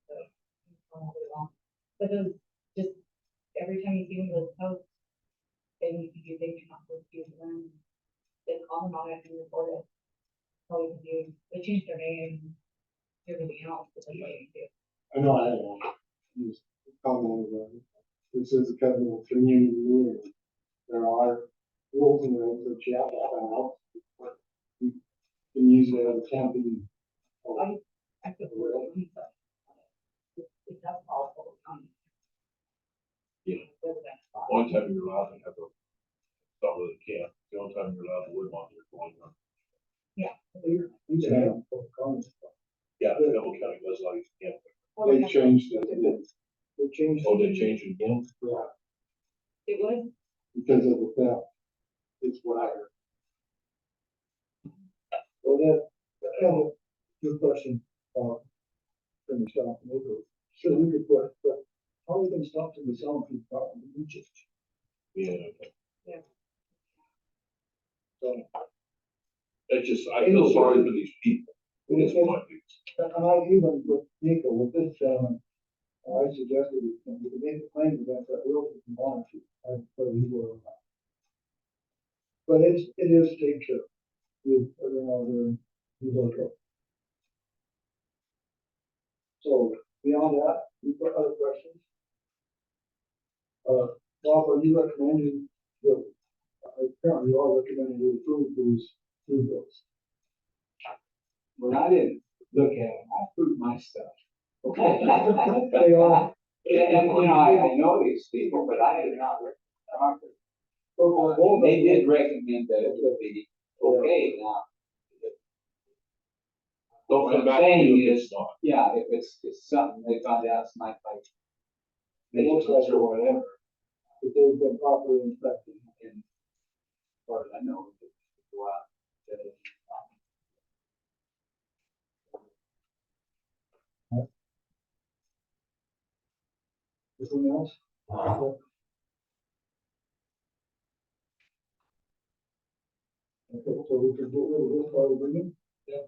S6: So, it's all really wrong. But those, just, every time you see one of those posts, then you can do things you're not supposed to do to them. They comment on it and report it. So you can do, they change their name, everything else, but that's what you do.
S2: I know I had one, just commented on it. This is a covenant of community, and there are rules and regs that you have to have. You can use it as a camping.
S6: I feel really neat, but it's that powerful.
S4: Yeah.
S6: Resident spot.
S4: One time you're allowed to have a, start with a camp, the only time you're allowed to live on your going on.
S1: You can have both kinds.
S4: Yeah, Devil County does like camp.
S6: Well,
S2: They
S6: yeah,
S2: changed it,
S1: They changed.
S4: Oh, they changed it again?
S2: yeah,
S6: it was,
S2: because of the theft. It's what I heard.
S1: Well, that kind of, good question, finish off, maybe, sure, we could put, but how are we gonna stop them from selling people property in Egypt?
S4: Yeah.
S6: Yeah.
S1: So,
S4: It's just, I feel sorry for these people. It's my biggest.
S1: and I even with Nico, with this gentleman, I suggested we can make a claim against that real estate ownership, but he will. But it is take care. With, he's okay. So beyond that, we've got other questions? Bob, are you recommending that, apparently you are recommending we approve these two bills?
S9: When I didn't look at them, I approved my stuff.
S1: Okay. They are.
S9: And, you know, I know these people, but I did not talk to them.
S1: Well,
S9: They did recommend that it would be okay now.
S4: Don't come back to
S9: Saying
S4: you if
S9: is,
S4: it's not.
S9: yeah, if it's something they find out, it's not like.
S1: Looks like or whatever, that they've been properly inspected.
S9: And as far as I know, it go out.
S1: Anything else? Okay, so we can get rid of this part of the meeting? Yeah.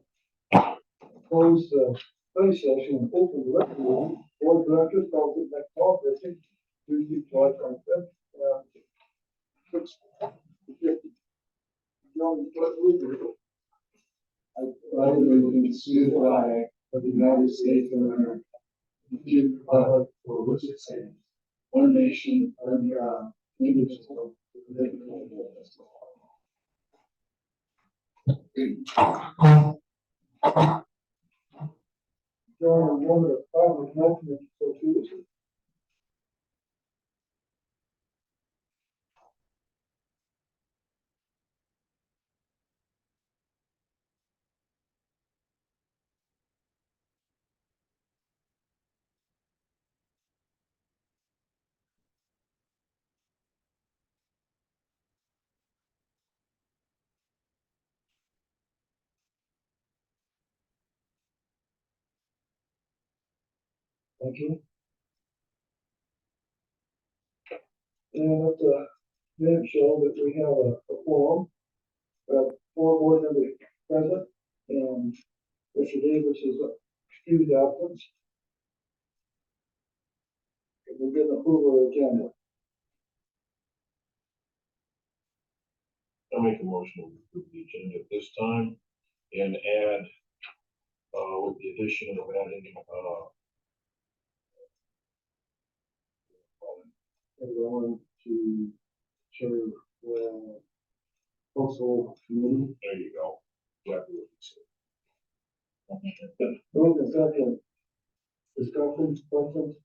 S1: Close the study session and open the rest of the meeting. Board of Directors, call the next call, Tuesday, July 25th. 6:50. John, what we do? I allegiance to the flag of the United States of America, and to the republic for which it stands, one nation, under God, indivisible, with liberty and justice for all. During a moment of public announcement, so Tuesday. Thank you. And let the minutes show that we have a forum, 4 board members present, and Mr. Davis is excused absence. And we'll get an approval of the agenda.
S4: I'll make a motion to approve the agenda at this time and add, with the addition of adding,
S2: Everyone to serve the postal committee.
S4: there you go. Exactly what you said.
S1: Move the second. Discussions, questions?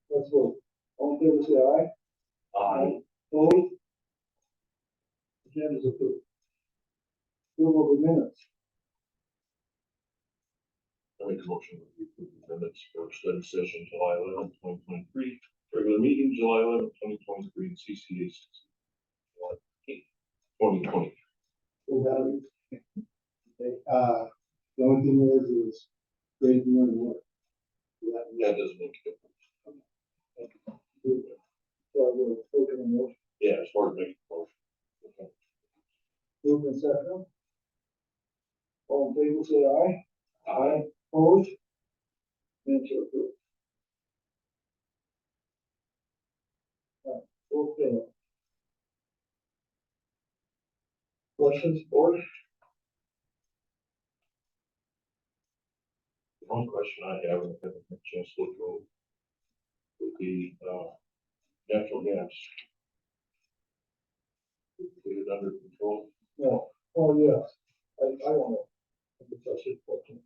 S1: Let's vote. All in favor, say aye. Aye. Opposed? Agenda is approved. Approval of the minutes.
S4: I make a motion that we approve the minutes for study session July 11th, 2023, regular meeting July 11th, 2023, and CCA 2020.
S2: The only thing is great doing work.
S4: That doesn't make a difference.
S1: So we're taking a motion,
S4: Yeah, as far as making a motion. Okay.
S1: move in second. All in favor, say aye. Aye. Opposed? Minutes are approved. Okay. Questions, board?
S4: The one question I have, and I haven't had a chance to look over, would be, natural gas. Get it under control.
S1: No. Oh, yes. I don't know. I guess that's your question.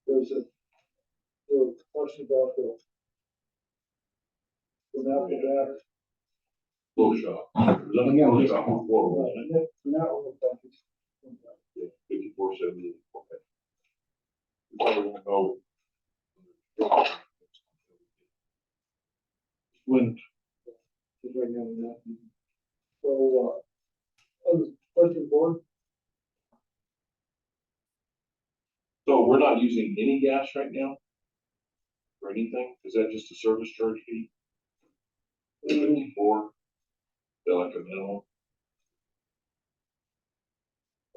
S1: There's a question about the natural gas.
S4: Blow shot. It was under blow shot before, wasn't it?
S1: Now,
S4: Yeah, 5470. Okay. We probably won't know.
S1: wind. Just right now, nothing. So, question board?
S4: So we're not using any gas right now? For anything? Is that just a service charge fee? 54? They're like a minimum?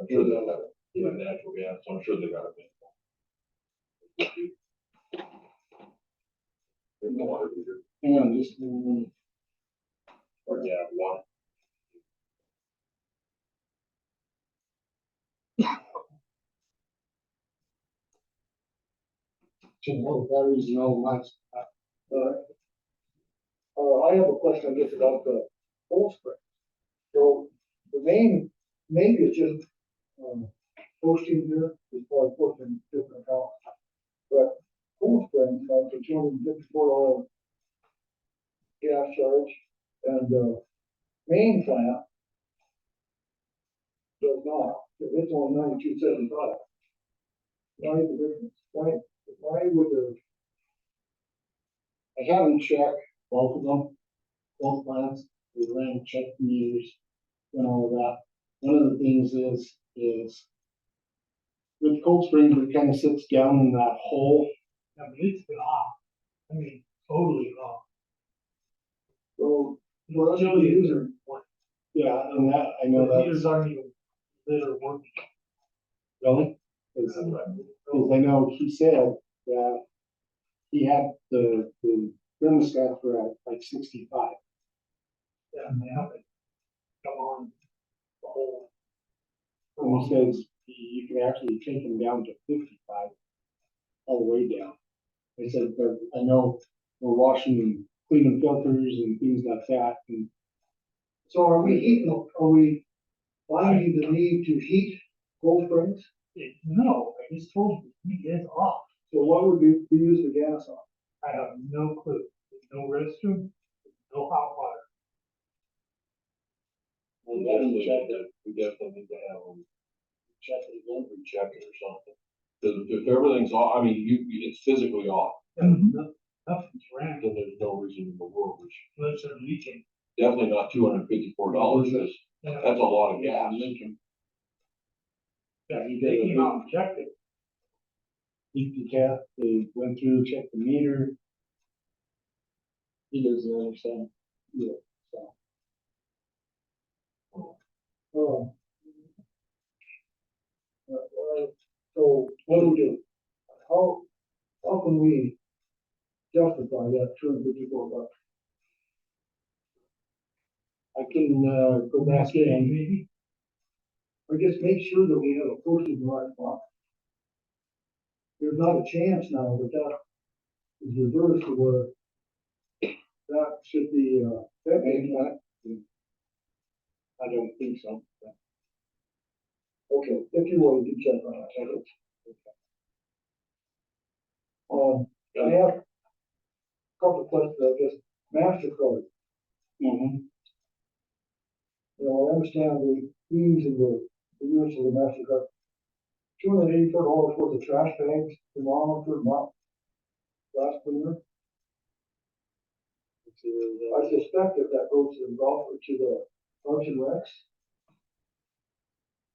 S4: I'm sure they'll have it. Yeah, natural gas, so I'm sure they got a minimum. There's no water heater.
S2: Hang on, just a minute.
S4: Or yeah, one.
S2: Batteries and all that.
S1: I have a question, I guess, about the cold spring. So the main, maybe it's just, posting here, it's probably posting different accounts. But cold spring, like the $254 gas charge, and main plant does not, it's only $92.75. Why is the difference? Why would the,
S2: I haven't checked both of them, both plants, we ran check meters and all of that. One of the things is with Cold Springs, it kind of sits down in that hole.
S7: I mean, it's been off. I mean, totally off.
S1: so, for us to user,
S2: Yeah, and that, I know
S7: The
S2: that.
S7: meters aren't even lit or working.
S2: Really? Because I know he said that he had the thermostat for at like 65.
S7: Yeah, and they haven't come on the whole.
S2: And he says you can actually take them down to 55, all the way down. I said, but I know we're washing and cleaning filters and things like that, and
S1: so are we finding the need to heat cold springs?
S7: No, I just told you, he is off.
S1: So what would we use the gas on?
S7: I have no clue. There's no restroom, no hot water.
S4: We definitely need to have them check it again, recheck it or something. Because if everything's off, I mean, it's physically off,
S7: Nothing's ran,
S4: then there's no reason in the world, which
S7: unless they're leaking.
S4: definitely not $254, that's
S7: Yeah,
S4: a lot of gas.
S7: yeah, they came out and checked it.
S2: leak the cap, they went through, checked the meter. He doesn't understand. Yeah, so.
S1: So what do we do? How can we justify that $254?
S2: I can, go back in.
S7: Maybe.
S1: Or just make sure that we have a posted in the right spot. There's not a chance now that is reversed to where that should be, that may not.
S2: I don't think so.
S1: Okay, if you will, you can check on that. I have a couple of questions, I guess, MasterCard.
S2: Mm-hmm.
S1: You know, I understand the fees and the use of the MasterCard $284 worth of trash bags tomorrow for month. Last cleaner. I suspect that goes to the golf, to the Parks and Recs.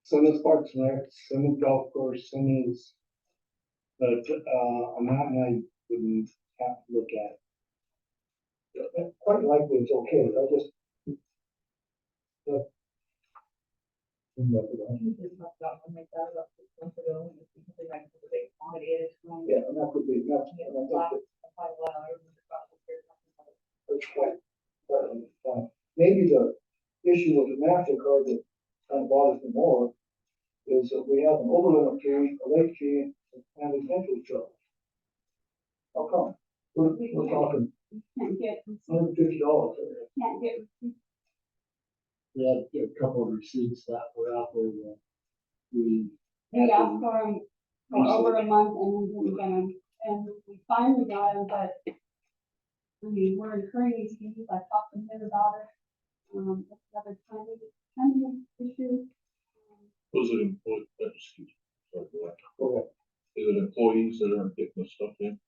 S2: Some is Parks and Rec, some is golf course, some is, but, amount I wouldn't have to look at.
S1: Quite likely it's okay, I just.
S6: We just talked about one like that about 6 months ago, and it's because they like the big quantity is going.
S1: Yeah, and that could be, that's,
S6: Yeah,
S1: and I
S6: a
S1: think
S6: lot,
S1: that
S6: quite a lot, I remember about this,
S1: that's quite, maybe the issue with the MasterCard that kind of bothers me more is that we have an overlimit fee, a late fee, and an entry charge. How come? We're talking
S3: Can't get,
S1: $150
S3: can't get receipts.
S2: We had a couple of receipts that were out there that we.
S3: We asked for them for over a month and we didn't get them, and we finally got them, but I mean, we're incurring these fees, I talked to him about it. It's another timing issue.
S4: Was it employee, excuse me, sorry, go ahead.
S1: Go ahead.
S4: Is it employees that aren't getting the stuff in?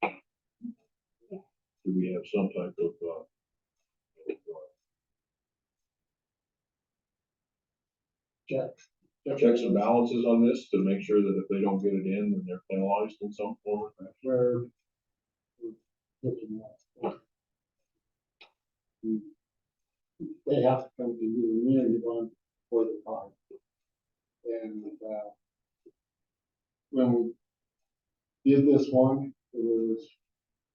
S3: Yeah.
S4: Do we have some type of, checks and balances on this to make sure that if they don't get it in, then they're penalized in some form?
S2: Where. Looking at. They have to come to the community one for the time. And, when we did this one, it was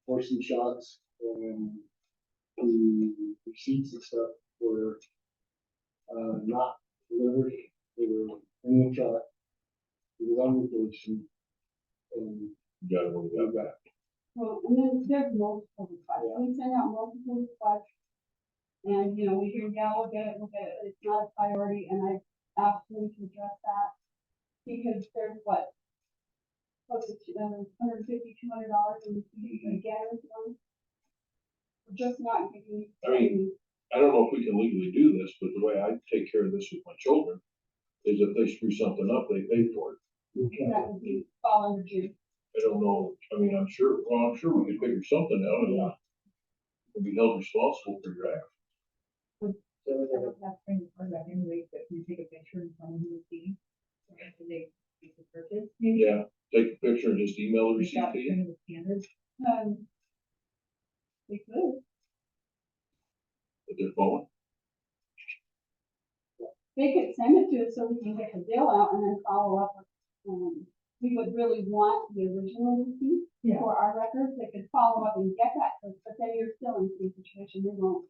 S2: portion shots and the receipts and stuff were, not delivered. They were in the truck. It was on vacation. And
S4: You gotta look at that.
S3: Well, and then there's multiple requests, we send out multiple requests. And, you know, we hear, yeah, we'll get it, it's not a priority, and I asked them to address that. Because there's what? Close to $150, $200 in fees again, one. We're just not giving.
S4: I mean, I don't know if we can legally do this, but the way I take care of this with my children is if they screw something up, they pay for it.
S3: That would be fall under June.
S4: I don't know, I mean, I'm sure we could figure something out, and we'll be held responsible for your actions.
S6: I don't have to bring the card back anyway, but can you take a picture and tell them who it's being? And they make the purchase.
S4: Yeah, take a picture and just email the
S6: We've
S4: receipt
S6: got
S4: to you.
S6: printed standards.
S3: We could,
S4: With their phone.
S3: they could send it to us so we can get the bill out and then follow up. We would really want the original receipt
S6: Yeah.
S3: for our records, they could follow up and get that, but then you're still in the same situation, they won't.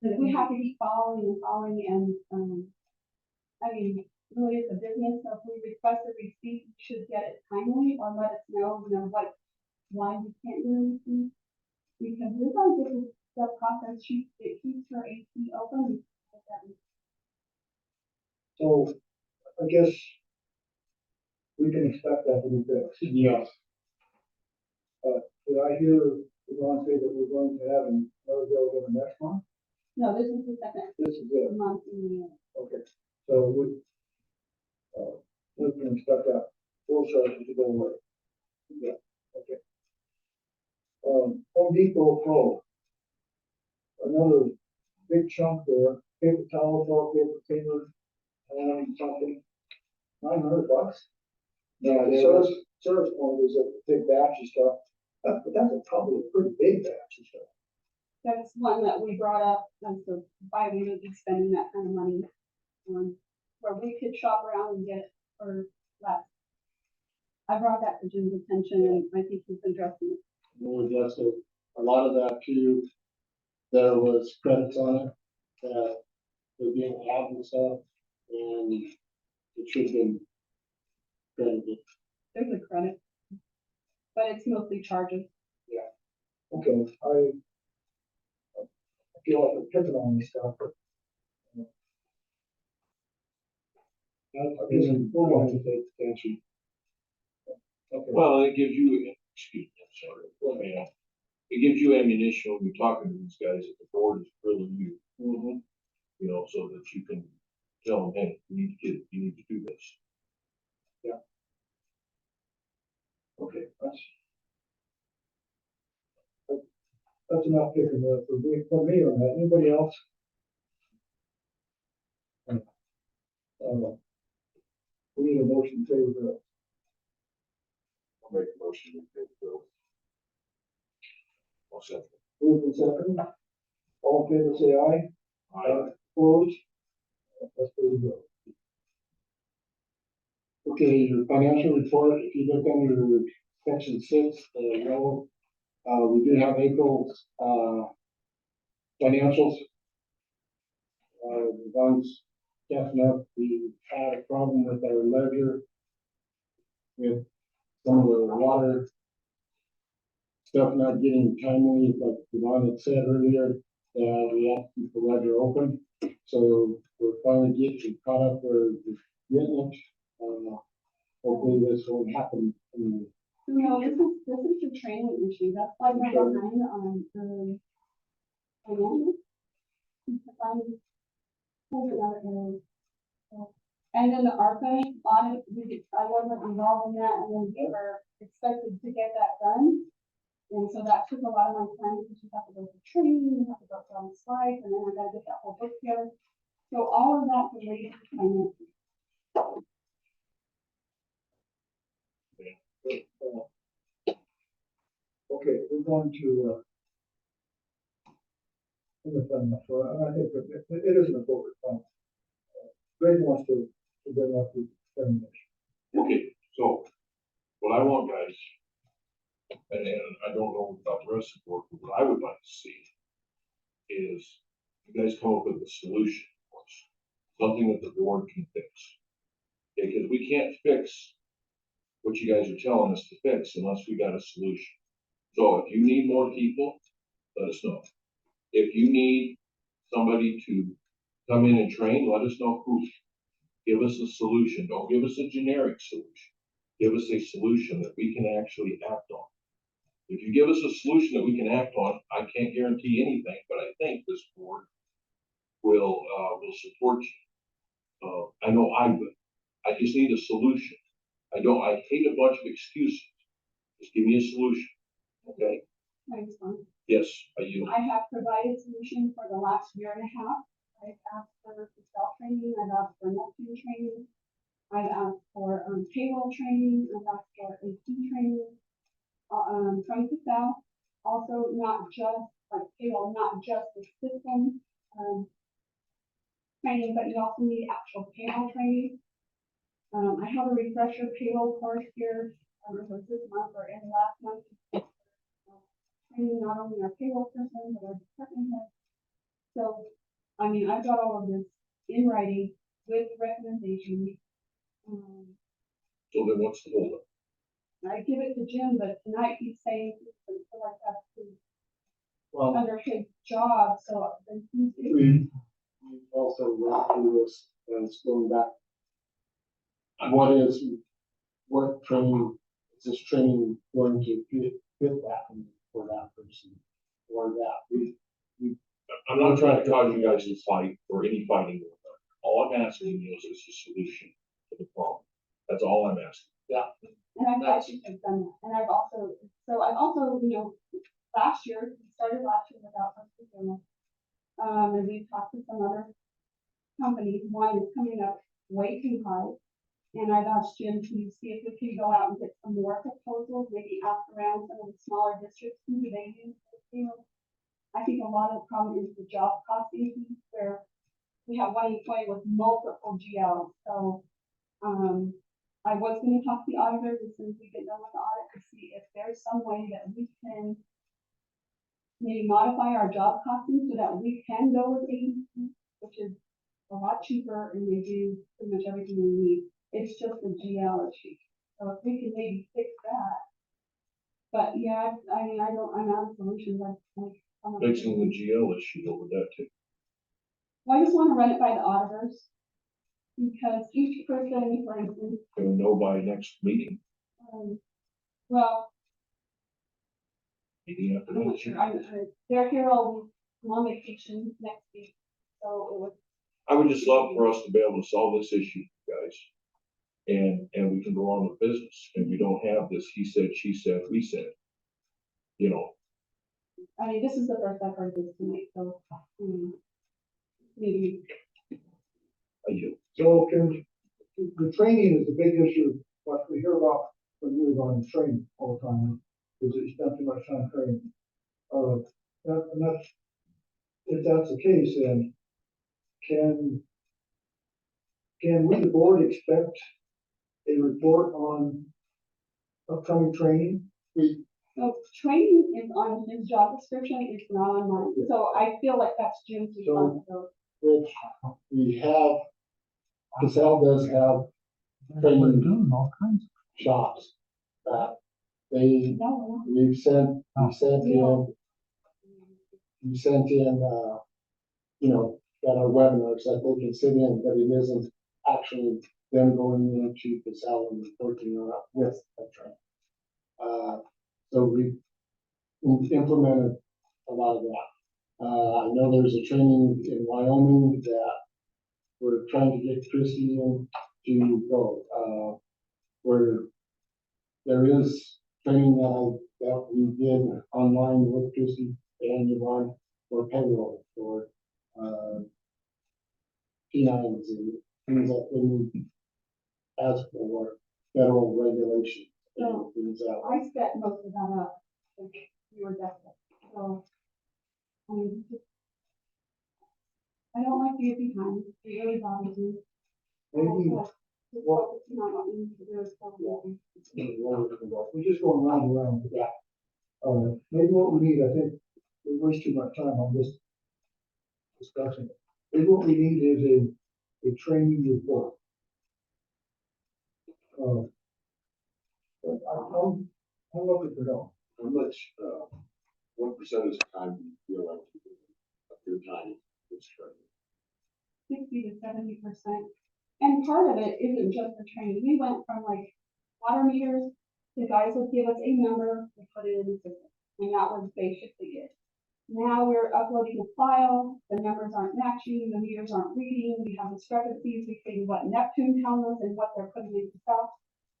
S3: But we have to keep following and, I mean, really it's a business, so if we request a receipt, we should get it timely or let us know, why we can't do a receipt. Because we're going to get the process, it keeps her AC open.
S1: So, I guess we can expect that to be fixed.
S2: yes,
S1: Did I hear Yvonne say that we're going to have another bill over next month?
S3: No, this is the second
S1: This is it,
S3: month in the year.
S1: okay, so we can expect that full charges to go away. Yeah, okay. Home Depot Pro. Another big chunk there, paper towel, toilet paper, something, $900.
S2: Yeah, they
S1: Service point is a big batch of stuff, but that's probably a pretty big batch of stuff.
S3: That's one that we brought up, and so why we would be spending that kind of money, where we could shop around and get it for less. I brought that to Jim's attention, and I think he's addressing it.
S2: we adjusted a lot of that too. There was credits on it that they didn't have and stuff, and it should have been credited.
S3: There's a credit, but it's mostly charges.
S1: Okay, I feel like I'm picking on this stuff, but. I guess we'll want to take attention. Okay.
S4: Well, it gives you, excuse me, I'm sorry, it gives you ammunition when you're talking to these guys at the board is grilling you. You know, so that you can tell them, hey, you need to do this.
S1: That's enough picking for me on that. Anybody else? We need a motion to pay the bill.
S5: I'll make a motion to pay the bill. I'll second.
S1: Move in second. All in favor, say aye. Opposed? Let's pay the bill.
S2: Okay, your financial report, if you look under section 6, yellow, we do have April's, financials. The ones stepping up, we had a problem with our ledger with some of the water stuff not getting timely, like Devon had said earlier, we have to keep the ledger open. So we're finally getting caught up where we're getting it. Hopefully this won't happen.
S3: No, this is the training issue, that's why we're behind on, financial. And then the ARPA audit, I wasn't involved in that, and then we were expected to get that done. And so that took a lot of my time, because you have to go through training, you have to go through all the slides, and then I gotta get that whole book together. So all of that related to finance.
S1: Okay, we're going to, I think it is an appropriate time. Greg wants to bring up the termination.
S4: Okay, so what I want, guys, and I don't know about the rest of the board, but what I would like to see is you guys come up with a solution for us, something that the board can fix. Because we can't fix what you guys are telling us to fix unless we got a solution. So if you need more people, let us know. If you need somebody to come in and train, let us know who. Give us a solution. Don't give us a generic solution. Give us a solution that we can actually act on. If you give us a solution that we can act on, I can't guarantee anything, but I think this board will support you. I know I would. I just need a solution. I hate a bunch of excuses. Just give me a solution. Okay?
S3: Thanks, Mom.
S4: Yes, you.
S3: I have provided solutions for the last year and a half. I've asked for self-training, I've asked for Neptune training, I've asked for payroll training, I've asked for AP training, trying to sell. Also, not just like payroll, not just the system training, but you also need actual payroll training. I have a refresher payroll course here, it was this month or in last month. Training not only our payroll person, but our department head. So, I mean, I've got all of this in writing with recommendations.
S4: So then what's the holdup?
S3: I give it to Jim, but tonight he's saying he doesn't feel like that's
S2: Well,
S3: under his job, so then he's.
S2: we also went through this, and it's going back. What training, is this training going to fit that for that person? Or that,
S4: I'm not trying to cause you guys to fight or any fighting. All I'm asking you is a solution to the problem. That's all I'm asking.
S2: yeah,
S3: And I've actually done that, and I've also, last year, we started last year without us doing it. And we've talked to some other companies, one is coming up way too high. And I've asked Jim to see if we can go out and get some more proposals, maybe ask around some of the smaller districts, who do they use for payroll? I think a lot of the problem is the job costing piece, where we have one employee with multiple GLs, so, I was gonna talk to the auditors as soon as we get done with the audit to see if there's some way that we can maybe modify our job costing so that we can go with agencies, which is a lot cheaper and they do pretty much everything we need. It's just a GL issue. So if we can maybe fix that. But yeah, I mean, I'm out of solutions.
S4: Fixing the GL issue over that too.
S3: Well, I just want to run it by the auditors. Because each person, for instance,
S4: Gonna know by next meeting.
S3: well,
S4: Meeting after
S3: I'm not
S4: next.
S3: sure, they're here all week, I'm on vacation next week, so it was.
S4: I would just love for us to be able to solve this issue, guys. And we can go on with business, and we don't have this he said, she said, we said. You know,
S3: I mean, this is the first I've heard this tonight, so, maybe,
S1: So can, the training is a big issue, what we hear about when we were on training all the time, is that you spend too much time training. And that's, if that's the case, then can we, the board, expect a report on upcoming training?
S3: so training is on his job description, it's not on mine, so I feel like that's Jim's responsibility.
S2: Which we have, Casell does have
S8: We're
S2: training
S8: doing all kinds of.
S2: shops that they,
S3: No,
S2: we sent in, you know, that are webinars that they can sit in, but it isn't actually them going into Casell and working on it with a trainer. So we've implemented a lot of that. I know there's a training in Wyoming that we're trying to get Chrissy in to go, where there is training that we did online with Chrissy and Yvonne for payroll, for, P9s and things that we ask for federal regulations. and things that
S3: I set most of that up, like, you were definitely, so. I mean, I don't like to get behind, it really bothers me.
S1: Maybe,
S3: Just focusing on what we need to do is probably.
S1: we're just going round and round.
S2: Yeah.
S1: Maybe what we need, I think, we waste too much time on this discussion. Maybe what we need is a training report. But I'm looking for that.
S5: How much, what percentage of time do you feel like of your time is training?
S3: 60 to 70%. And part of it isn't just the training. We went from like water meters, the guys would give us a number, we put it in the system, and that was basically it. Now we're uploading a file, the numbers aren't matching, the meters aren't reading, we have discrepancies between what Neptune tells us and what they're putting into stuff.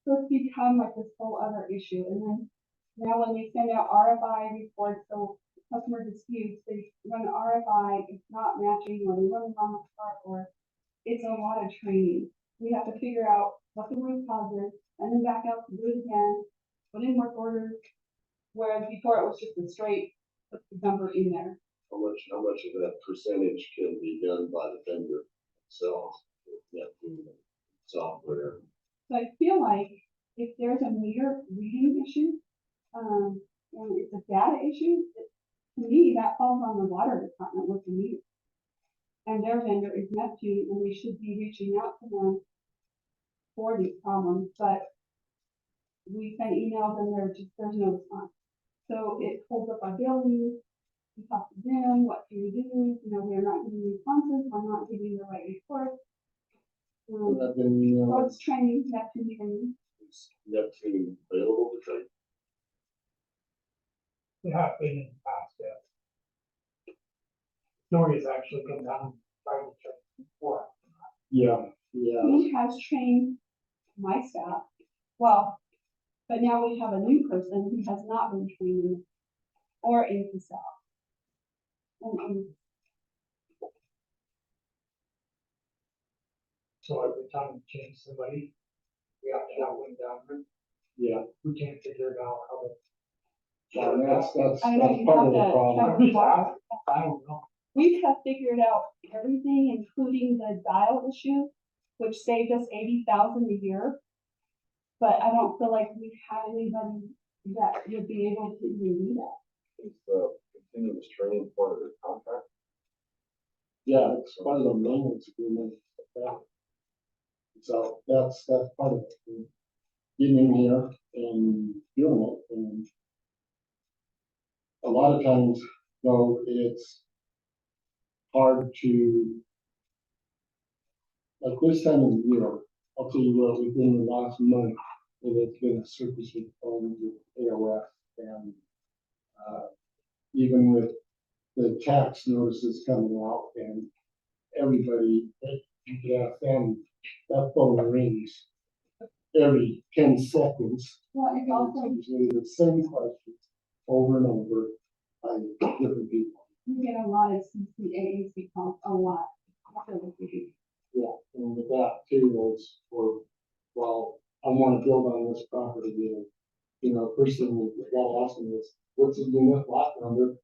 S3: So it's become like this whole other issue. And then now when they send out RFI reports, so customer disputes, they run an RFI, it's not matching, or they run the wrong part, or it's a lot of training. We have to figure out what the root cause is, and then back out to do it again, put in work orders, whereas before it was just a straight, put the number in there.
S5: How much of that percentage can be done by the vendor themselves, with Neptune software?
S3: So I feel like if there's a meter reading issue, and it's a data issue, to me, that falls on the water department with the meter. And their vendor is Neptune, and we should be reaching out to them for these problems, but we send emails and there's no response. So it holds up our billing, we talk to them, what can we do, you know, we're not getting responses, we're not getting the right report.
S2: I've been,
S3: So it's training, Neptune training.
S5: Is Neptune available to train?
S10: We have been in the past, yes. Stories actually come down by the church before.
S2: yeah.
S3: He has trained my staff, well, but now we have a new person who has not been trained or in the staff. And
S10: So every time we change somebody, we have to have one down.
S2: Yeah.
S10: We can't figure it out how to.
S2: And that's
S3: I know you
S2: part
S3: have
S2: of the
S3: to
S2: problem.
S3: have
S10: I don't know.
S3: we have figured out everything, including the dial issue, which saved us 80,000 a year. But I don't feel like we have anybody that would be able to even do that.
S5: Is the continuous training part of the contract?
S2: Yeah, it's part of the maintenance agreement. Yeah. So that's part of it. Getting in here and doing it, and a lot of times, though, it's hard to, like this time of the year, I'll tell you what, within the last month, it's been a circus with phones with AOS, and even with the tax notices coming out, and everybody, you could ask them, that phone rings every 10 seconds.
S3: Well, it's
S2: And
S3: also
S2: it's usually the same question over and over. by different people.
S3: You get a lot of CCAs because a lot.
S2: Yeah, and with that too, is for, well, I wanna build on this property, first thing we gotta ask them is, what's the unit lot number?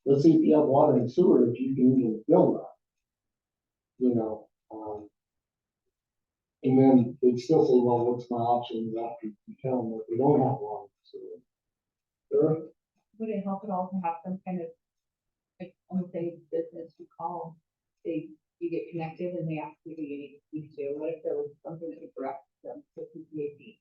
S2: Let's see if you have water and sewer, if you can even build on. And then they'd still say, well, what's my options after you tell them that they don't have water and sewer? Sure.
S6: Would it help at all to have some kind of, like, almost any business you call, you get connected and they ask you who you need to speak to? What if there was something that would direct them to CCAP?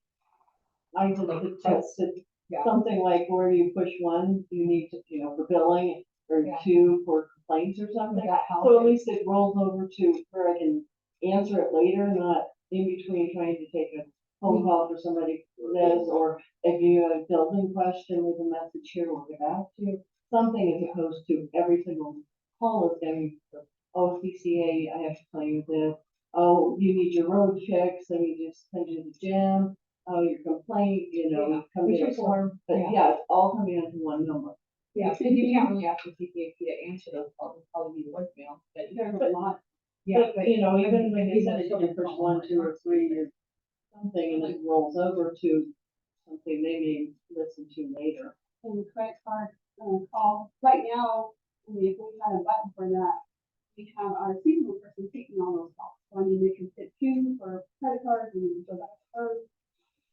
S11: I would like to test it,
S6: Yeah.
S11: something like where you push one, you need to, for billing, or
S6: Yeah.
S11: two for complaints or something.
S6: Would that help?
S11: So at least it rolls over to where I can answer it later, not in between trying to take a phone call for somebody who says, or if you have a building question with a message here, we'll get back to you. Something as opposed to every single call is getting, oh, CCA, I have to tell you this. Oh, you need your road fixed, I need to send you to the gym. Oh, your complaint, come
S6: Which
S11: in.
S6: is form,
S11: But
S6: yeah.
S11: yeah, it's all coming into one number.
S6: Yeah, and you can't really ask the CCAP to answer those calls, it'll probably be voicemail, but.
S3: There's a lot.
S6: Yeah,
S11: But, even when they said it, you push 1, 2, or 3, or something, and it rolls over to something they may listen to later.
S3: And the credit card, call, right now, I mean, if we had a button for that, we have our seasonal person taking all those calls. So I mean, they can fit two for credit cards and then go back to her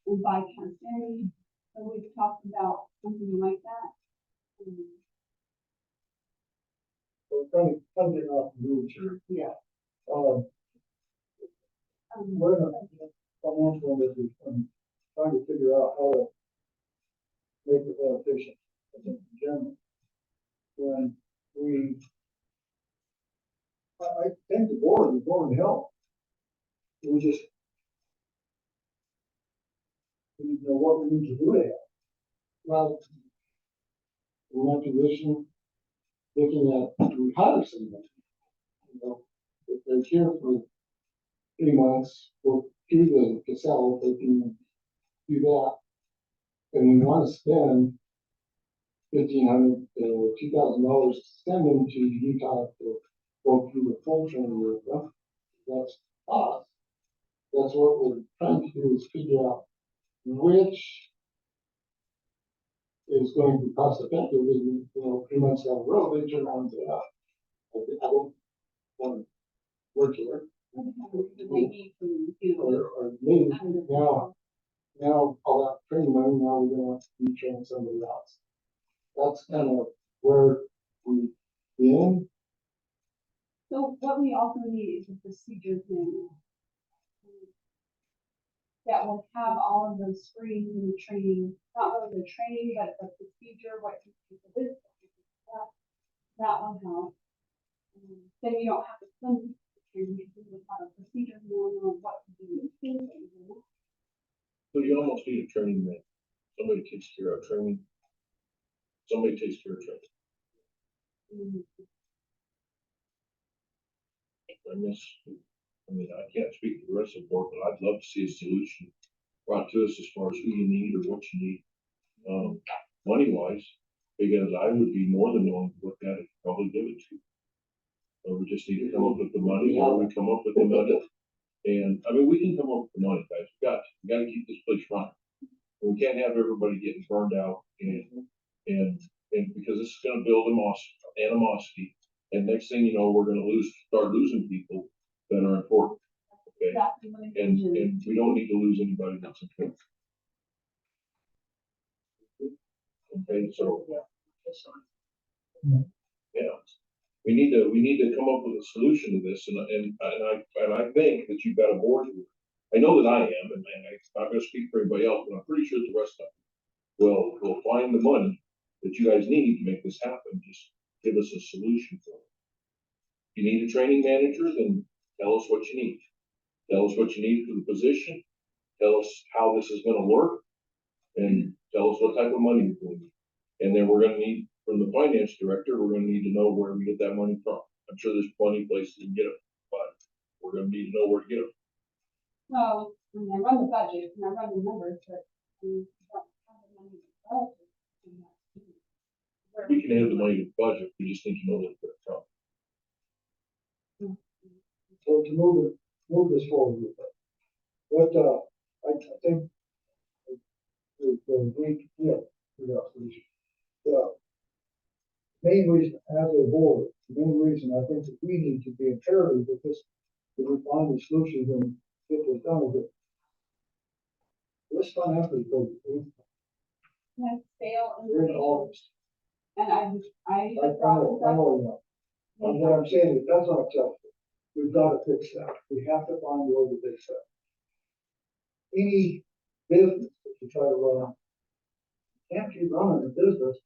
S3: and buy cash in. So we've talked about something like that.
S1: We're trying to get off the road here.
S11: Yeah.
S1: We're in a financial industry, and trying to figure out how to make it more efficient, I think, in general. When I think the board is going to help. We just, we need to know what we need to do to help.
S2: Well, in my position, looking at retire someone, if they're here for 3 months, or through the Casella, they can do that. And we want to spend $1,500 or $2,000 to send them to Utah to go through the full training with them. That's us. That's what we're trying to do, is figure out which is going to be cost effective, and, 3 months down the road, they turn around and say, I don't want to work here.
S3: Maybe from you.
S2: Or maybe now all that training money, now we're gonna have to retrain somebody else. That's kind of where we've been.
S3: So what we also need is a procedures manual. That will have all of those screens and the training, not really the training, but the procedure, what you do for this. That will help. Then you don't have to send the training, you can just have a procedure manual of what to do.
S4: So you almost need a training man. Somebody takes care of training. Somebody takes care of training. I mean, I can't speak for the rest of the board, but I'd love to see a solution brought to us as far as who you need or what you need. Money wise, because I would be more than willing to look at it, and probably give it to you. So we just need to come up with the money, or we come up with the money. And, I mean, we can come up with the money, guys, we gotta keep this place running. We can't have everybody getting burned out and because this is gonna build animosity. And next thing you know, we're gonna start losing people that are important. Okay,
S3: Exactly what it
S4: and
S3: is.
S4: we don't need to lose anybody that's important. Okay, so. Yeah, we need to come up with a solution to this, and I think that you've got a board here. I know that I am, and I'm not gonna speak for anybody else, but I'm pretty sure the rest of them will find the money that you guys need to make this happen. Just give us a solution for it. If you need a training manager, then tell us what you need. Tell us what you need for the position. Tell us how this is gonna work, and tell us what type of money you're going to need. And then we're gonna need, from the finance director, we're gonna need to know where we get that money from. I'm sure there's plenty of places to get it, but we're gonna need to know where to get it.
S3: Well, when I run the budget, and I run the numbers, but we don't have the money to budget. And that's
S4: We can have the money to budget, we just need to know that it's from.
S1: So to move this forward with it. But, I think the main reason, as a board, the main reason I think that we need to be imperative with this, to find the solutions and get this done, is that this financial goes,
S3: Can fail in
S1: we're in
S3: the
S1: August.
S3: and I
S1: I
S3: brought
S1: know,
S3: this
S1: I
S3: up.
S1: know. What I'm saying is, that's not acceptable. We've got to fix that. We have to find a way to fix that. Any business that you try to run, can't keep running a business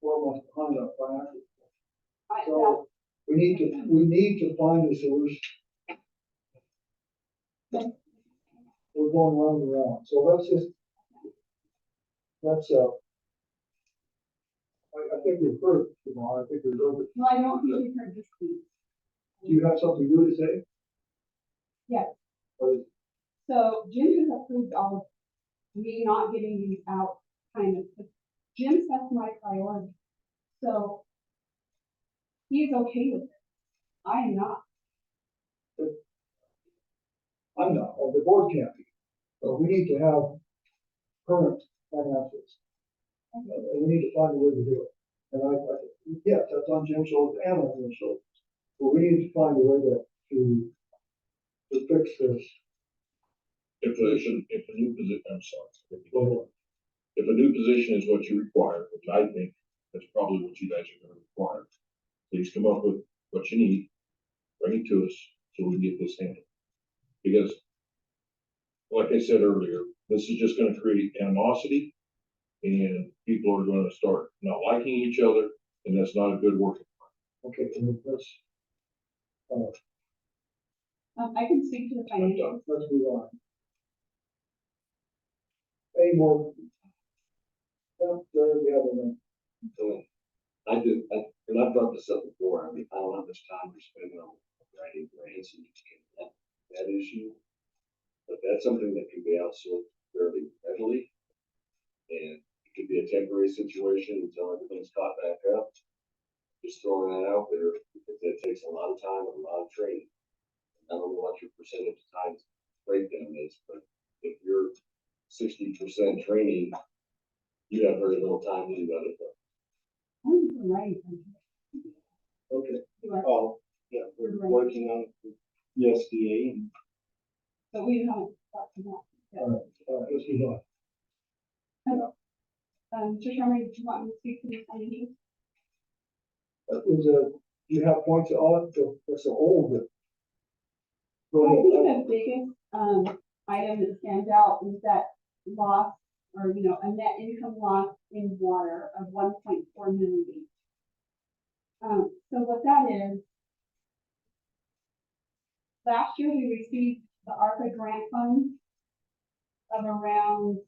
S1: 4 months behind on financial. So we need to find a solution. We're going round and round. So let's, I think we've heard, I think we've heard.
S3: No, I don't think you've heard this speech.
S1: Do you have something new to say?
S3: Yes.
S1: Or is-
S3: So Jim has approved all of me not getting these out, kind of. Jim sets my priority. So he's okay with it. I am not.
S1: I'm not, the board can't be. So we need to have current finances. And we need to find a way to do it. And yes, that's on Jim's shoulders and on Jim's shoulders. But we need to find a way to fix this.
S4: If a new position, I'm sorry. If a new position is what you require, which I think that's probably what you guys are gonna require, please come up with what you need, bring it to us, so we can get this handled. Because, like I said earlier, this is just gonna create animosity, and people are gonna start not liking each other, and that's not a good working.
S1: Okay, and let's
S3: I can speak to the financials.
S1: let's move on. Any more? There we have a
S5: So and I've brought this up before, I mean, I don't know how much time we're spending on writing grants and that issue. But that's something that can be outsourced fairly readily. And it could be a temporary situation until everything's caught back up. Just throwing that out there, because that takes a lot of time and a lot of training. I don't know what your percentage of time breakdown is, but if you're 60% training, you have very little time to do other things.
S3: Right.
S1: okay.
S3: You are,
S2: Oh, yeah, we're working on the SDA and
S3: but we haven't talked about that.
S1: Let's move on.
S3: Mr. Sherman, did you want me to speak to the financials?
S1: Do you have points on it? That's a old. Go
S3: I think
S1: ahead.
S3: the biggest, item that stands out is that loss, or, a net income loss in water of 1.4 million. So what that is, last year we received the ARPA grant funds of around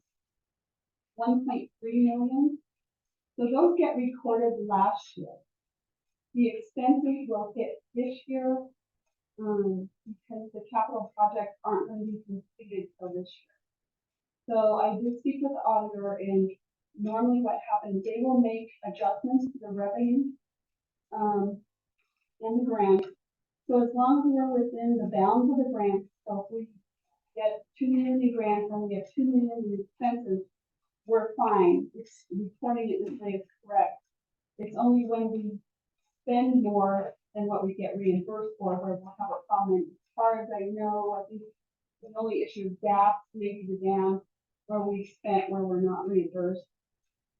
S3: 1.3 million. So those get recorded last year. The expenses will hit this year, because the capital projects aren't going to be completed till this year. So I did speak with the auditor, and normally what happens, they will make adjustments to the revenue, and the grant. So as long as we're within the bounds of the grant, so if we get 2 million in grants and we get 2 million in expenses, we're fine. It's reporting it this way is correct. It's only when we spend more than what we get reimbursed for where we'll have a problem. As far as I know, I think the only issue is gas, maybe the dam, where we spent where we're not reimbursed.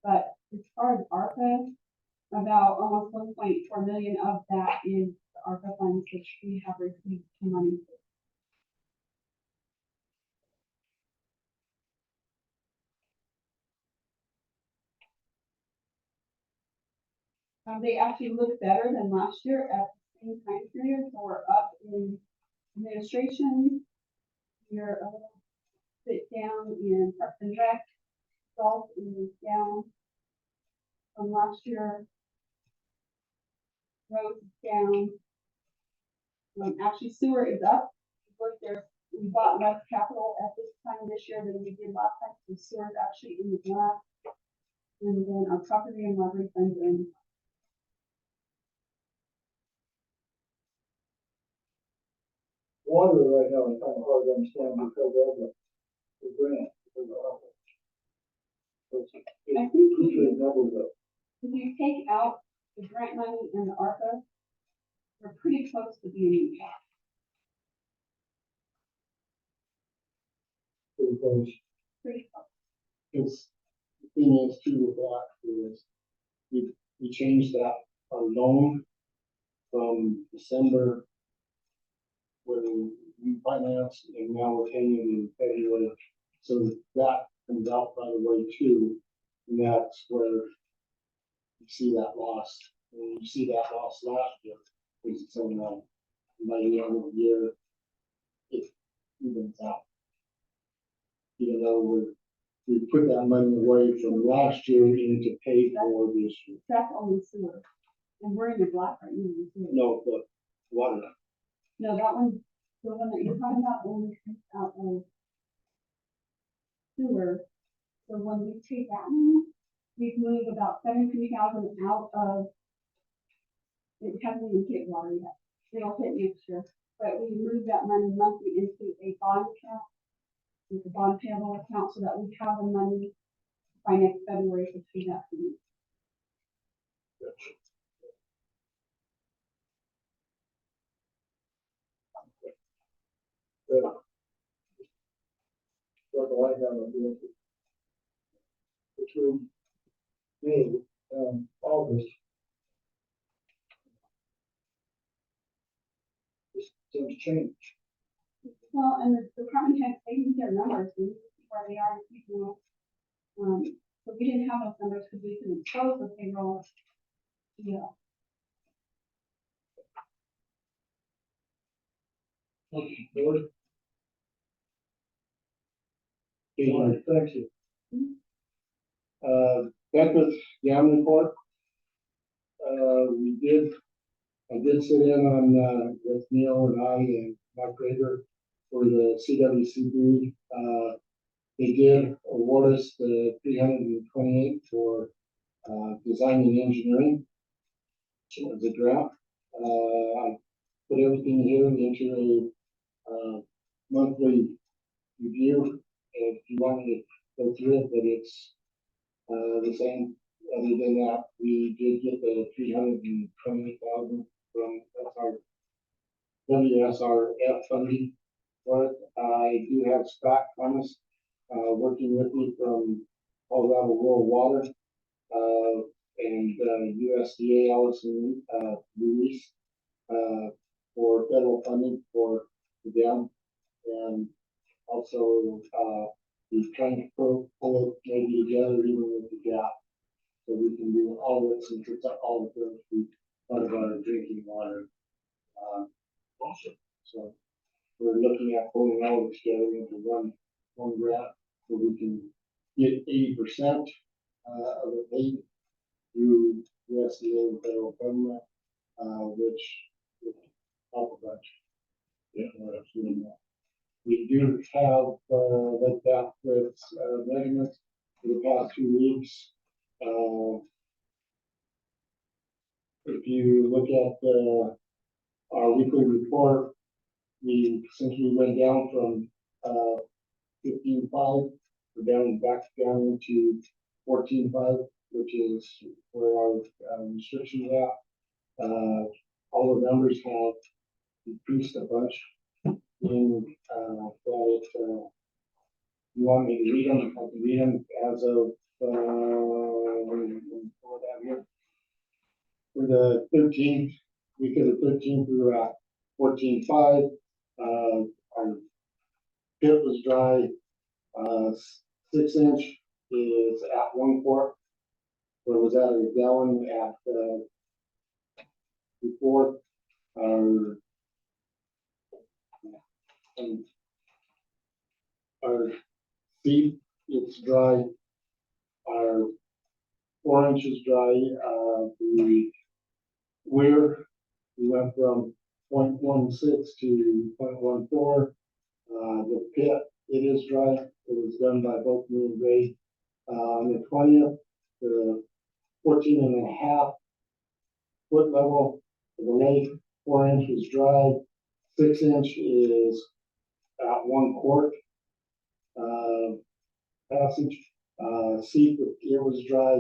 S3: But as far as ARPA, about almost 1.4 million of that is the ARPA funds, which we have received money. They actually look better than last year at the same time period, so we're up in administration. We're a little bit down in Parks and Rec. Golf is down from last year. Roads is down. Actually sewer is up. We bought less capital at this time this year than we did last time, so sewer is actually in the black. And then our property and library funds in.
S1: Water right now is kind of hard to understand because of the grant. Because of ARPA. So
S3: I think
S1: usually double the,
S3: if you take out the grant money and the ARPA, we're pretty close to being capped.
S1: because
S3: Pretty close.
S2: Because the thing is too with that is we changed that, our loan from December when we financed and now we're paying in February. So that comes out by the way too, and that's where you see that loss. And you see that loss last year, because it's only by the end of the year, it evens out. Even though we put that money away from last year into pay for this year.
S3: That's only sewer. And we're in the black right now. in sewer.
S2: No, but water.
S3: No, that one, the one that you're talking about only comes out of sewer. So when we take that one, we've moved about 17,000 out of, it hasn't even hit water yet. It'll hit next year. But we move that money monthly into a bond account, with a bond payable account, so that we have the money by next February to pay that fee.
S1: what the light have on between May, August. This things change.
S3: Well, and the department heads, they need their numbers, and where they are, people. So we didn't have those numbers because we couldn't close the payroll. Yeah.
S1: Lord. All right, thank you.
S2: Beckwith Dam report. I did sit in on, with Neil and I and Mark Grader for the CWCB. They did award us the 328 for, design and engineering. So as a grant, I put everything here into a, monthly review. If you want me to go through it, but it's, the same. Other than that, we did get the 328,000 from WSRF funding for it. I do have Scott Thomas, working with me from Colorado Rural Water, and, USDA Allison, Luis, for federal funding for the dam. And also, he's trying to pull it maybe together even with the gap. So we can do all of it since it's all of it, be part of our drinking water. Also, so we're looking at pulling all of it together into one grant, so we can get 80% of the paid through USDA and federal government, which would help a bunch. Yeah, we're doing that. We do have, like that with, measurements for the past 2 weeks. If you look at, our weekly report, since we went down from, 15.5, we're back down into 14.5, which is where our, restrictions at. All the numbers have decreased a bunch in, that, you want me to read them? I can read them as of, for that here. For the 13th, week of the 13th, we were at 14.5. Our pit was dry. 6-inch is at 1 quart. Where it was at a gallon at, before. Our feet, it's dry. Our 4 inches dry. The weir, we went from 0.16 to 0.14. The pit, it is dry. It was done by both me and Ray. On the 20th, the 14.5 foot level of the lake, 4 inch was dry, 6 inch is about 1 quart. Passage, seep, it was dry,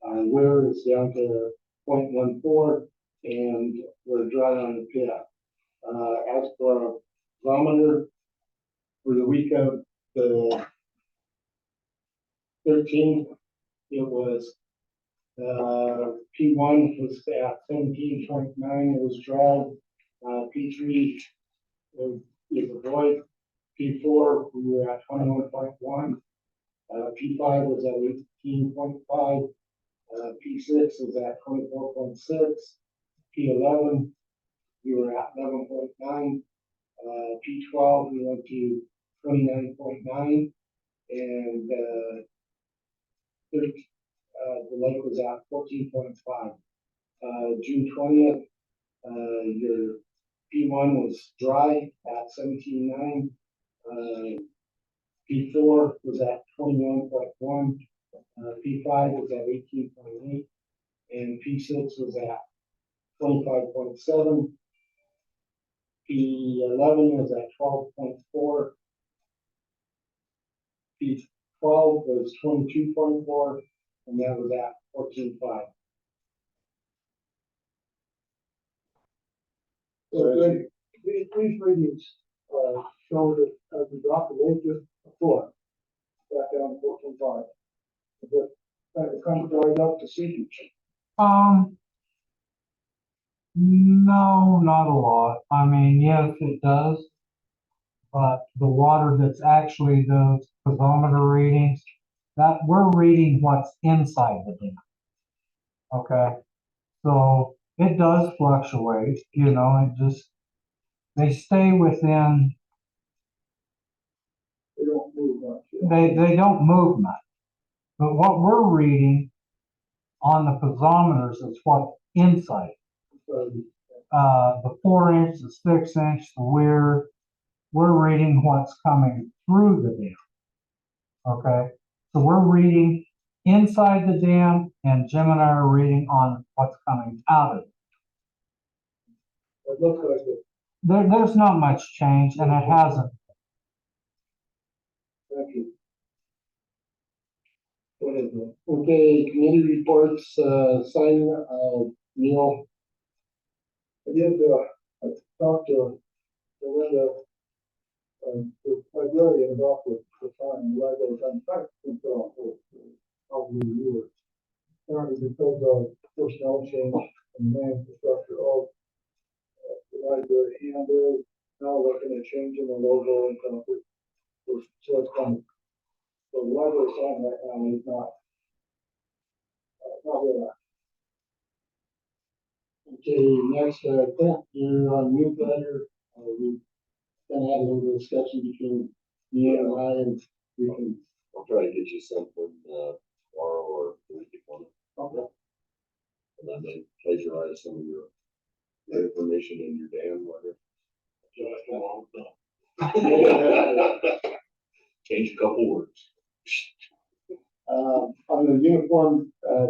S2: weir is down to 0.14, and we're dry on the pit. As for our barometer, for the week of the 13th, it was, P1 was at 17.9, it was dry. P3 is a void. P4, we were at 21.1. P5 was at 18.5. P6 was at 24.6. P11, we were at 11.9. P12, we went to 29.9. And the lake was at 14.5. June 20th, your P1 was dry at 17.9. P4 was at 21.1. P5 was at 18.8. And P6 was at 25.7. P11 was at 12.4. P12 was 22.4, and that was at 14.5.
S1: So these readings, show that as we drop the weight just before, back down to 14.5. It comes right up to sea.
S8: No, not a lot. I mean, yes, it does. But the water that's actually those piezometer readings, that we're reading what's inside the dam. Okay, so it does fluctuate, you know, they stay within,
S1: They don't move much.
S8: they don't move much. But what we're reading on the piezometers is what's inside.
S1: So,
S8: The 4 inch, the 6 inch, the weir, we're reading what's coming through the dam. Okay, so we're reading inside the dam, and Jim and I are reading on what's coming out of it.
S1: it looks like it.
S8: There's not much change, and it hasn't.
S1: Thank you.
S2: What is it? Okay, committee reports, sign, Neil.
S1: I did, I talked to Linda, the librarian about the time, the library time, fact, for probably a year. Apparently because of personnel change and management structure of the library, and they're now looking at changing the logo and kind of, so it's coming. So the library sign right now is not really.
S2: Okay, next, Clint, you're on newsletter. We kind of had a little discussion between you and I, and we can.
S5: I'll try to get you something, tomorrow or the week before.
S2: Okay.
S5: And I may plagiarize some of your information in your damn letter. Change a couple words.
S2: On the uniform,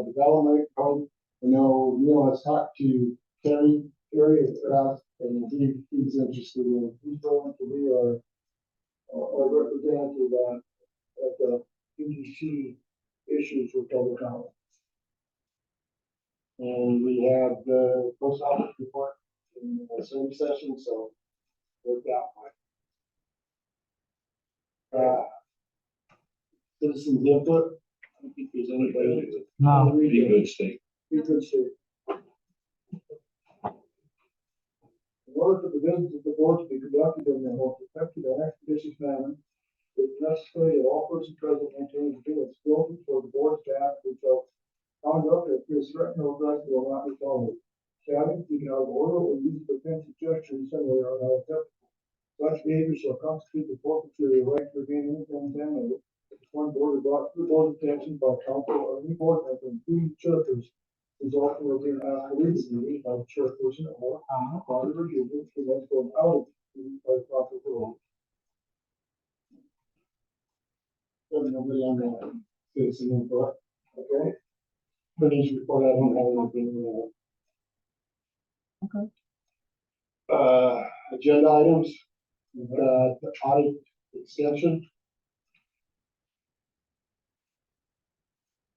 S2: development code, you know, Neil has talked to Terry is asked, and he's interested in, he's willing to be our representative at the PDC issues with public comment. And we have the post office report in the same session, so worked out fine. Citizens input, I don't think there's anybody.
S8: No.
S4: Be a good state.
S1: You could say. In order for the business of the board to be conducted in a most effective and expeditious manner, it is necessary that all persons present maintain a due diligence for the board staff, which of conduct that appears threatening or aggressive will not be followed. Shouting, speaking out of order, or using offensive gestures similar are not acceptable. Such behavior shall constitute the forfeiture of the right to regain anything contaminated. If one board is brought to the board's attention by council or any board member, including chairperson, resulting in release meeting by the chairperson or auditor review prevents going out of meeting by proper rule.
S2: Nobody on the citizen input.
S1: Okay,
S2: British report, I don't have anything. Agenda items, we've got the audit extension.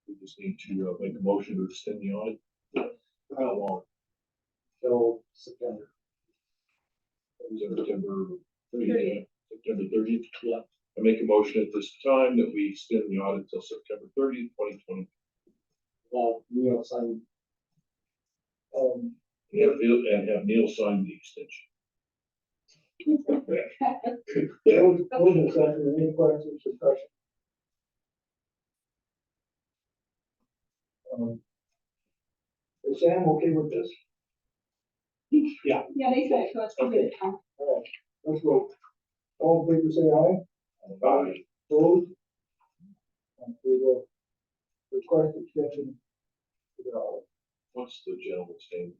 S4: We just need to, make a motion to extend the audit. How long?
S2: Till September.
S4: September 30th. September 30th. Yeah. I make a motion at this time that we extend the audit till September 30th, 2020.
S2: Neil signed.
S4: And have Neil sign the extension.
S1: Move in second, any questions, discussion? Is Sam okay with this?
S3: Yeah, they said, so it's good.
S1: All right, let's go. All in favor, say aye.
S4: Aye.
S1: Opposed? And we will request extension to the audit.
S4: What's the gentleman's name?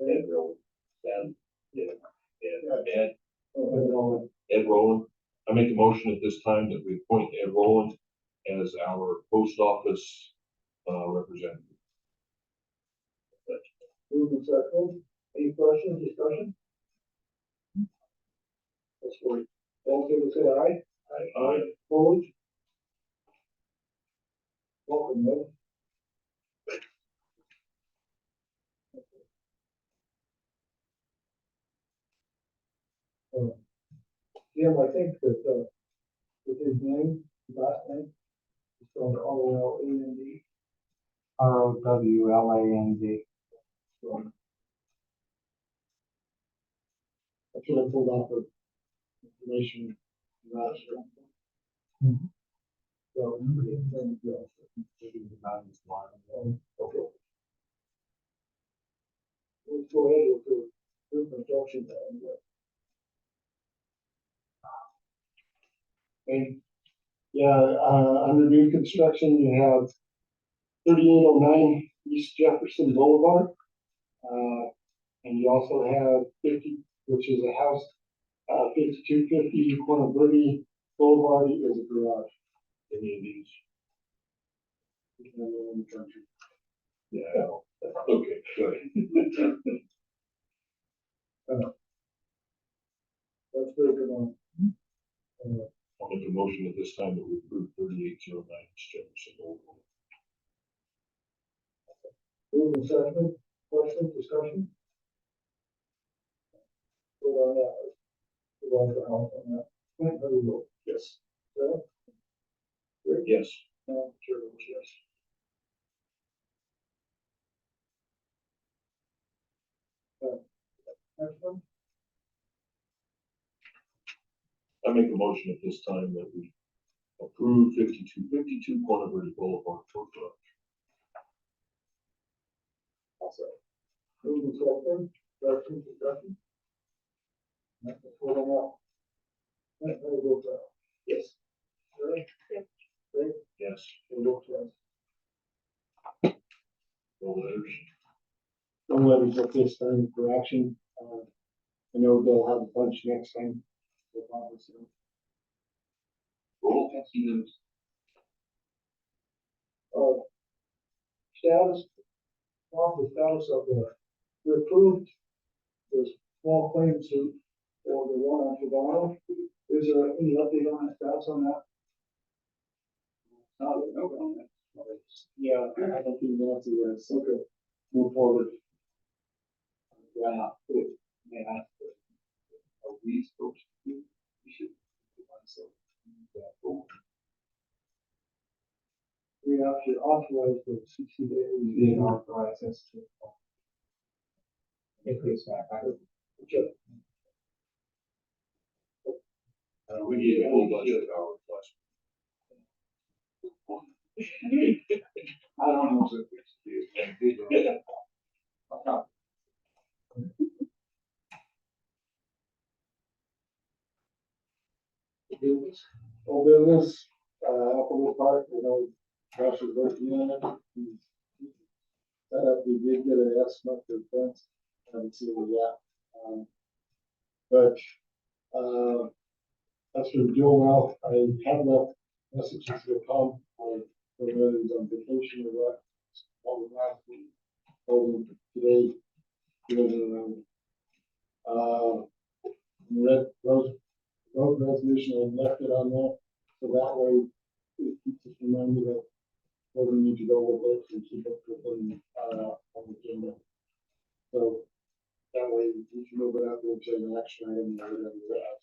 S5: Ed Rowan, Sam, yeah,
S4: Ed,
S1: And,
S4: Ed Rowland. I make a motion at this time that we appoint Ed Rowland as our post office, representative.
S1: move in second, any questions, discussion? Let's go. All in favor, say aye.
S4: Aye.
S1: Opposed? Welcome, Ed. Jim, I think that, with his name, last name, it's spelled Rowland.
S8: Rowland.
S1: So that's what I pulled off of information last year.
S8: Mhm.
S1: So, okay. Let's go ahead with the construction. And, yeah, under new construction, you have 3809 East Jefferson Boulevard. And you also have 50, which is a house, 5250 Corner Verde Boulevard is a garage.
S4: Any of these?
S1: In the country.
S4: Yeah. Okay, good.
S1: That's very good on.
S4: I'll make a motion at this time that we approve 3809 Jefferson Boulevard.
S1: Move in second, question, discussion? Vote on that. Vote on the house on that. Clint, how do you vote?
S4: Yes.
S1: Sarah?
S4: Yes.
S1: Chair votes yes. Next one?
S4: I make a motion at this time that we approve 5252 Corner Verde Boulevard for truck.
S1: Move in second, question, discussion? Next, vote on that. Clint, how do you vote?
S4: Yes.
S1: Sarah?
S3: Yes.
S1: Rick?
S4: Yes.
S1: Chair votes yes.
S4: No letters.
S2: No letters at this time for action. I know they'll have a bunch next time. So obviously,
S4: Roll.
S1: Status, the status of we approved the small claim suit for the one on Toronto. Is there any update on that, status on that? No.
S2: yeah, I don't think Nancy was, okay, move forward.
S9: Yeah, are we supposed to, we should.
S1: We actually authorized the 60 days.
S9: We did authorize us to. Increase that,
S1: Okay.
S4: We gave a whole bunch of hours last.
S9: I don't know if it's.
S2: Business, old business, Apple Park, you know, Josh is working on it. Set up, we did get an estimate for fence, haven't seen it yet. But, as for Joe, well, I have left messages to Tom for whether he's on vacation or what was last week, told him today, he wasn't around. Road resolution, I left it on there, so that way, it keeps us reminded of where we need to go with it and keep it within, on the agenda. So, that way, we can move it up into an action item or whatever that.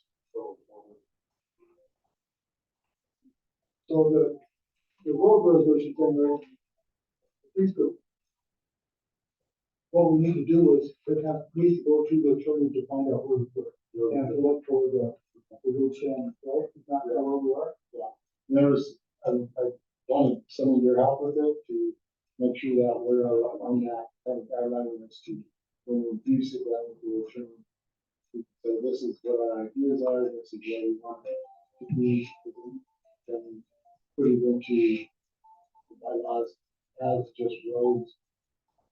S2: So the road resolution thing, right? Please go. What we need to do is, needs to go to the attorney to find out where to put it. And to look for the road channel, right? Is that where we are? Yeah. There's, I wanted some of your help with it to make sure that we're on that kind of guideline next to, when we do sit down with the attorney. So this is what our ideas are, this is what we want to be, and put it into bylaws as just roads.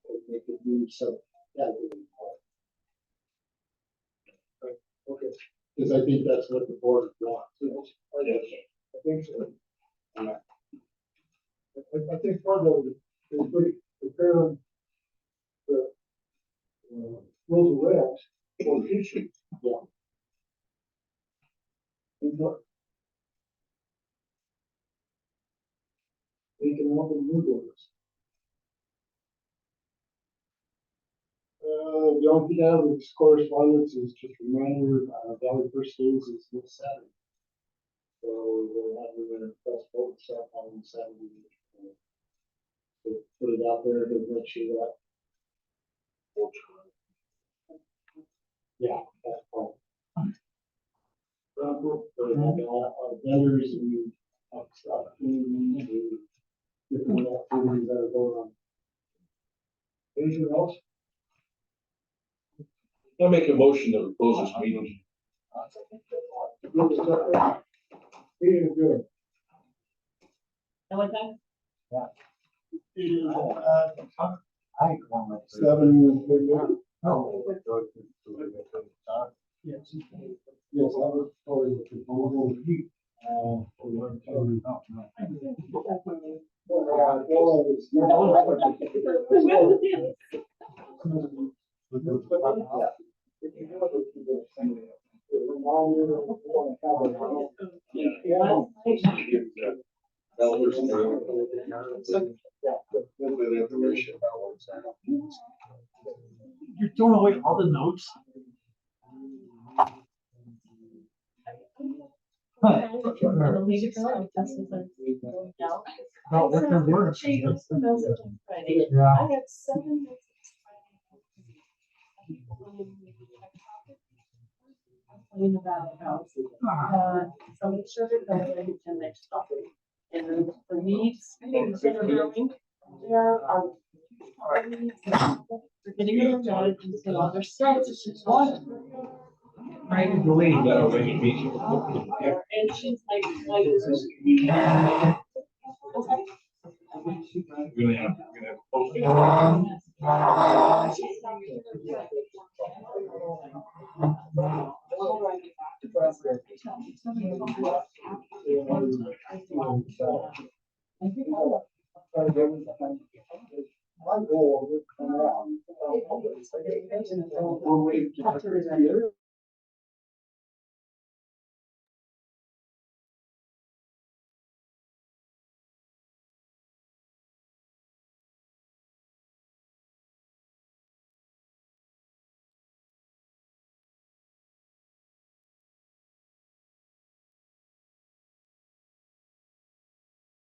S2: And make it move some, that would be hard. Right, okay, because I think that's what the board wants. Yes. I think so. I think part of it is preparing the rules and regs for the future. Yeah. And what? We can open new doors. The only thing I have is correspondence is just a reminder, Valley First Days is this Saturday. So we'll have a press vote stuff on Saturday. So put it out there to make sure that. Yeah, that's all. For our vendors and stuff, different activities that are going on. Anything else?
S4: I'll make a motion that we close this meeting.
S2: Meeting is good.
S6: And what time?
S8: I ain't going with it.
S2: 7.
S8: No.
S2: Yes. Yes, I was told that the proposal would be,
S10: You're throwing away all the notes?
S8: No, this is work.
S6: She goes to message on Friday.
S8: Yeah.
S6: I had 7 messages Friday. About house. Somebody showed it building and they stopped it. And the needs, things that are growing, there are. They're getting in their judge and saying, well, there's strengths, it's just one. Right?
S4: You gotta wait and meet.
S6: And she's like.
S4: We're gonna have posting.
S1: My goal is to come out.